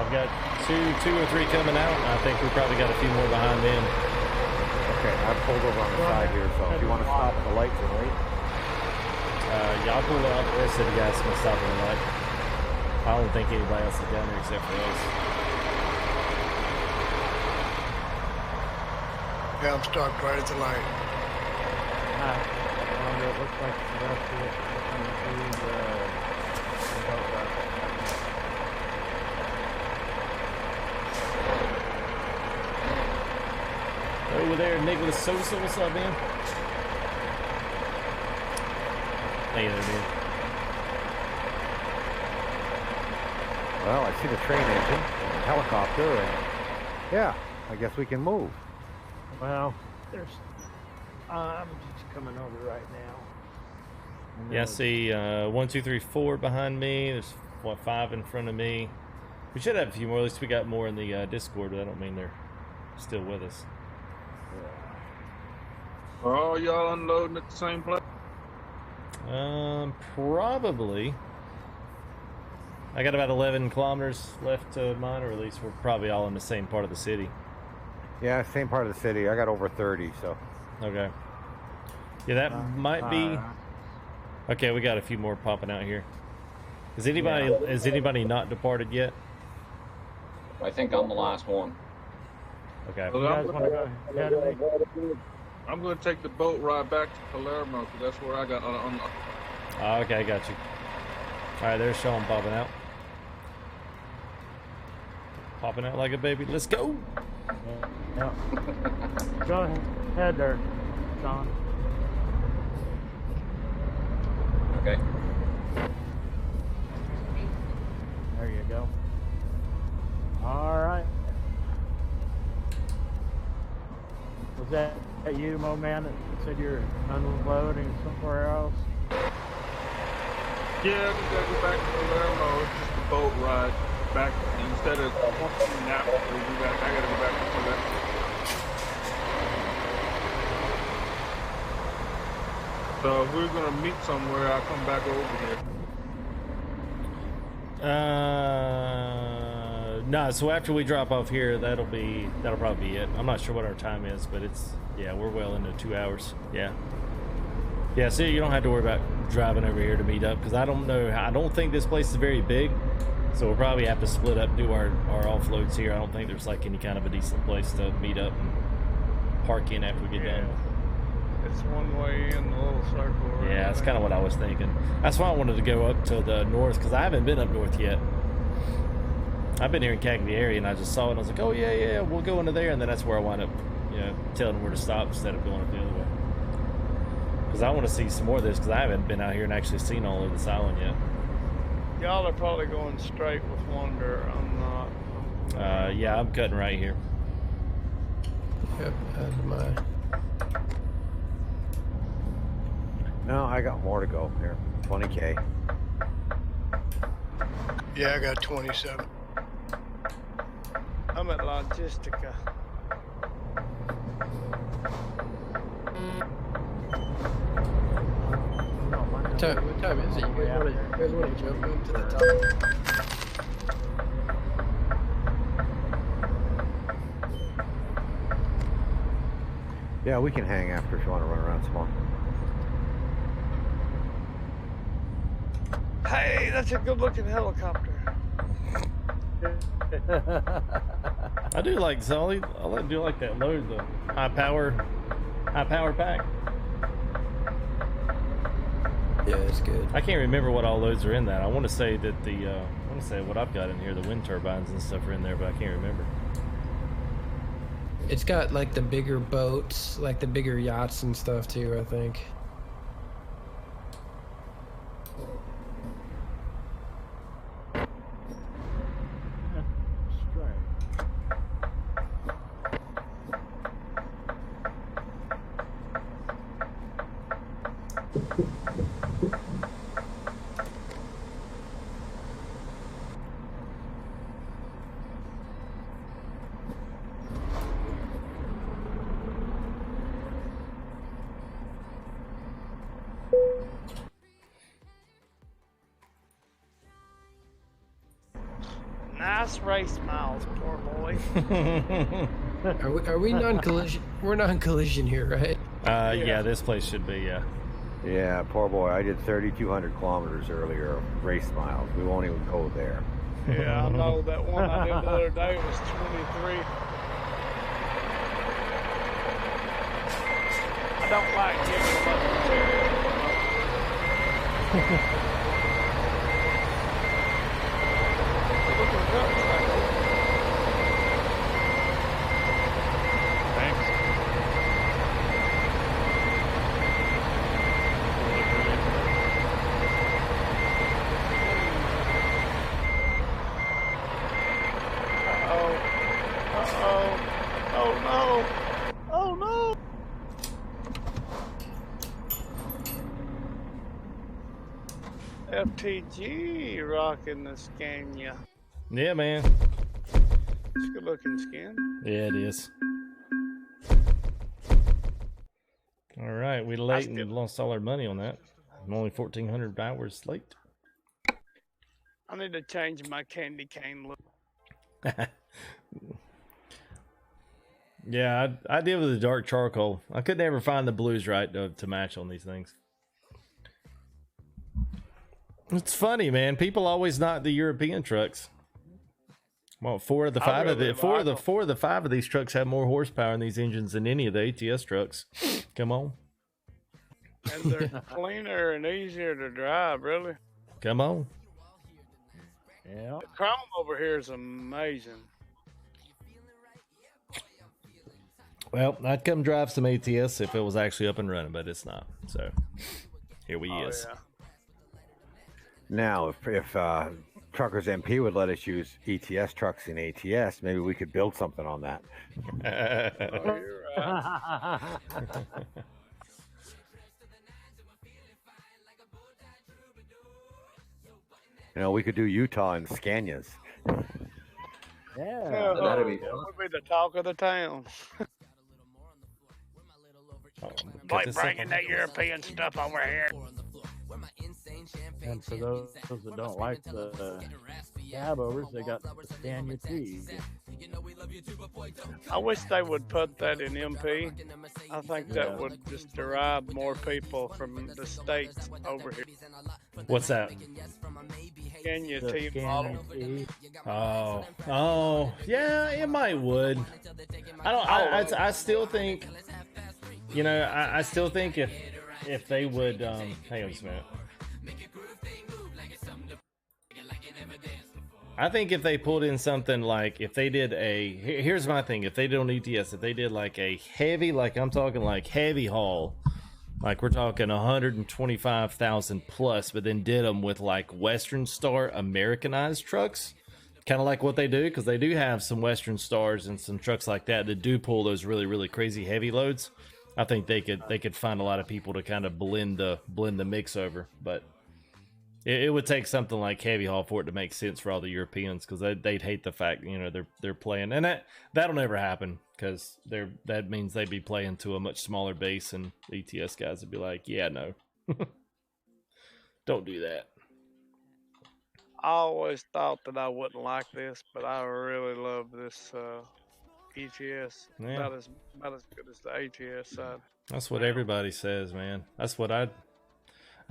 I've got two or three coming out. I think we probably got a few more behind them. Okay, I've pulled over on the side here, so if you want to stop at the lights and wait. Yeah, I'll pull up. The rest of the guys can stop at the light. I don't think anybody else is down there except for us. Yeah, I'm stopped right at the light. It looks like the rest of it coming through the boat dock. Over there, Nicholas Sosa, what's up, man? Hey there, man. Well, I see the train engine and the helicopter, and yeah, I guess we can move. Well, there's. I'm just coming over right now. Yeah, I see 1, 2, 3, 4 behind me. There's 5 in front of me. We should have a few more. At least we got more in the Discord, but I don't mean they're still with us. Are all y'all unloading at the same place? Probably. I got about 11 kilometers left to mine, or at least we're probably all in the same part of the city. Yeah, same part of the city. I got over 30, so. Okay. Yeah, that might be. Okay, we got a few more popping out here. Is anybody not departed yet? I think I'm the last one. Okay. Well, You guys want to go ahead of me? I'm going to take the boat ride back to Palermo because that's where I got on. Oh, okay, got you. All right, there's Sean popping out. Popping out like a baby. Let's go. Yeah. Go ahead there, Sean. Okay. There you go. All right. Was that you, Mo Man, that said you're unloading somewhere else? Yeah, we gotta go back to Palermo. It's just a boat ride back. Instead of Napa, I gotta go back to Palermo. So if we're gonna meet somewhere, I'll come back over here. No, so after we drop off here, that'll probably be it. I'm not sure what our time is, but yeah, we're well into 2 hours. Yeah. Yeah, so you don't have to worry about driving over here to meet up, because I don't think this place is very big, so we'll probably have to split up, do our offloads here. I don't think there's like any kind of a decent place to meet up and park in after we get done. It's one way in the little circle. Right? Yeah, that's kind of what I was thinking. That's why I wanted to go up to the north, because I haven't been up north yet. I've been here in Cagliari, and I just saw it, and I was like, oh yeah, we'll go into there, and then that's where I wind up, telling them where to stop instead of going up the other way. Because I want to see some more of this, because I haven't been out here and actually seen all of this island yet. Y'all are probably going straight with Wonder. I'm not. Yeah, I'm cutting right here. Yep, as am I. No, I got more to go here. 20K. Yeah, I got 27. I'm at Logistica. What time is it? You guys want to jump into the top? Yeah, we can hang after if you want to run around some more. Hey, that's a good-looking helicopter. I do like Sully. I do like that load, the high power pack. Yeah, it's good. I can't remember what all loads are in that. I want to say that I want to say what I've got in here, the wind turbines and stuff are in there, but I can't remember. It's got like the bigger boats, like the bigger yachts and stuff too, I think. Nice race miles, poor boy. Are we non-collision? We're non-collision here, right? Yeah, this place should be, yeah. Yeah, poor boy. I did 3,200 kilometers earlier of race miles. We won't even go there. Yeah, I know that one I did the other day was 23. I don't like giving them up material. Look at that. Thanks. Oh no! Oh no! FTG rocking the Scania. Yeah, man. It's a good looking skin. Yeah, it is. All right, we late and lost all our money on that. I'm only 1,400 hours late. I need to change my candy cane look. Yeah, I did with the dark charcoal. I could never find the blues right to match on these things. It's funny, man. People always knock the European trucks. Well, four of the five of these trucks have more horsepower in these engines than any of the ATS trucks. Come on. And they're cleaner and easier to drive, really. Come on. Yeah. The chrome over here is amazing. Well, I'd come drive some ATS if it was actually up and running, but it's not. So here we is. Yeah. Now, if Truckers MP would let us use ETS trucks in ATS, maybe we could build something on that. Oh, you're right. You know, we could do Utah and Scanias. Yeah. That'd be That would be the talk of the town. Like bringing that European stuff over here. And for those that don't like the cab overs, they got the Scania T. I wish they would put that in MP. I think that would just derive more people from the states over here. What's that? Scania The T Scania model. T. Oh, yeah, it might would. I still think, you know, I still think if they would, hang on just a minute. I think if they pulled in something like, if they did here's my thing, if they did on ETS, if they did like a heavy, like I'm talking like heavy haul, like we're talking 125,000 plus, but then did them with like Western Star Americanized trucks, kind of like what they do, because they do have some Western Stars and some trucks like that do pull those really, really crazy heavy loads. I think they could find a lot of people to kind of blend the mix over, but it would take something like heavy haul for it to make sense for all the Europeans, because they'd hate the fact, you know, they're playing, and that'll never happen, because that means they'd be playing to a much smaller base, and the ETS guys would be like, yeah, no, don't do that. I always thought that I wouldn't like this, but I really love this ETS. Yeah. About as good as the ATS side. That's what everybody says, man. That's what I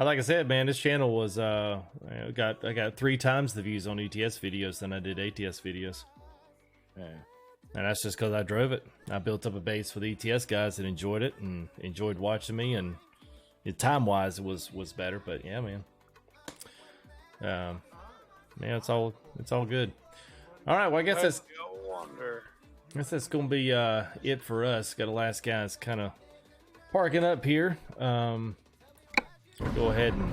like I said, man, this channel was I got 3 times the views on ETS videos than I did ATS videos. Yeah. And that's just because I drove it. I built up a base with ETS guys that enjoyed it and enjoyed watching me, and time wise it was better. But yeah, man. Yeah, it's all good. All right, well, I guess that's gonna be it for us. Got the last guys kind of parking up here. Go ahead and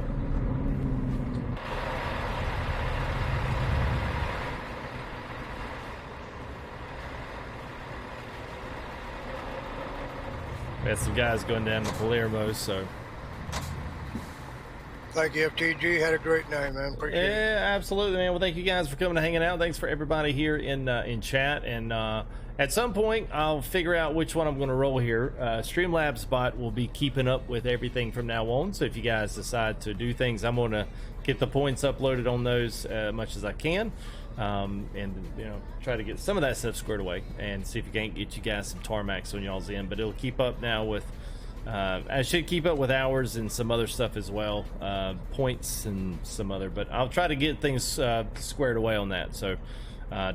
we had some guys going down to Palermo, so Thank you, FTG. Had a great night, man. Appreciate it. yeah, absolutely, man. Well, thank you guys for coming and hanging out. Thanks for everybody here in chat. And at some point, I'll figure out which one I'm going to roll here. Streamlabs bot will be keeping up with everything from now on. So if you guys decide to do things, I'm going to get the points uploaded on those as much as I can. And you know, try to get some of that stuff squared away and see if you can't get you guys some tarmacs on y'all's end. But it'll keep up now with. I should keep up with hours and some other stuff as well, points and some other, but I'll try to get things squared away on that. So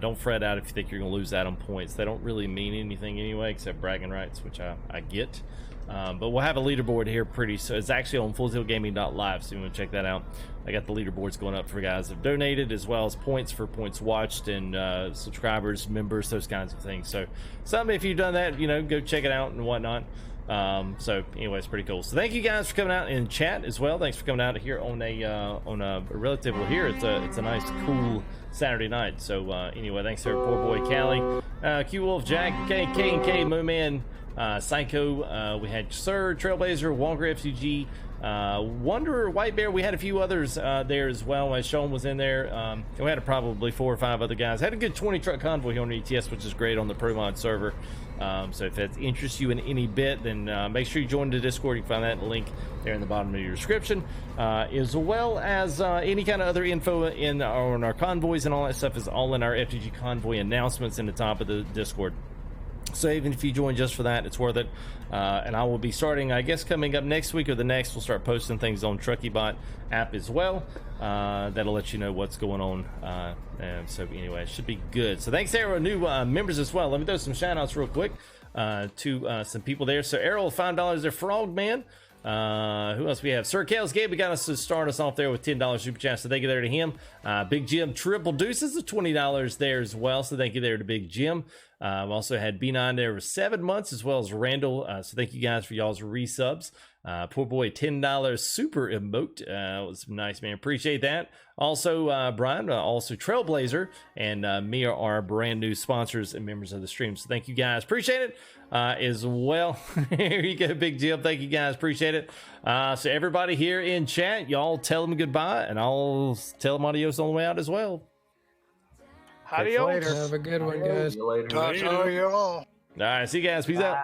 don't fret out if you think you're gonna lose that on points. They don't really mean anything anyway, except bragging rights, which I get. But we'll have a leaderboard here pretty soon. It's actually on fulltilt-gaming.live, so you want to check that out. I got the leaderboards going up for guys that have donated, as well as points for points watched and subscribers, members, those kinds of things. So something, if you've done that, you know, go check it out and whatnot. So anyway, it's pretty cool. So thank you guys for coming out in chat as well. Thanks for coming out here on a relative, well, here it's a nice cool Saturday night. So anyway, thanks to poor boy Callie, Q Wolf, Jack, K&K, Mooman, Psycho, we had Sir, Trailblazer, Walker FCG, Wanderer, White Bear. We had a few others there as well, as Sean was in there. And we had probably 4 or 5 other guys. Had a good 20 truck convoy here on ETS, which is great on the Promods server. So if that interests you in any bit, then make sure you join the Discord. You can find that link there in the bottom of your description, as well as any kind of other info on our convoys and all that stuff is all in our FTG convoy announcements in the top of the Discord. So even if you join just for that, it's worth it. And I will be starting, I guess, coming up next week or the next, we'll start posting things on TruckyBot app as well. That'll let you know what's going on. And so anyway, it should be good. So thanks to our new members as well. Let me throw some shout outs real quick to some people there. So Errol, $5 there. Frogman. Who else we have? Sir Kales Gabe, we got us to start us off there with $10 super chat, so thank you there to him. Big Jim Triple Deuces, $20 there as well, so thank you there to Big Jim. We also had B9 there for 7 months, as well as Randall. So thank you guys for y'all's resubs. Poor boy, $10 super emote. Was nice, man. Appreciate that. Also, Brian, also Trailblazer, and me are our brand new sponsors and members of the stream. So thank you guys. Appreciate it as well. Here you go, Big Jim. Thank you guys. Appreciate it. So everybody here in chat, y'all tell them goodbye, and I'll tell them adios on the way out as well. Adios. Have a good one, guys. Talk to you all. All right, see you guys. Peace out.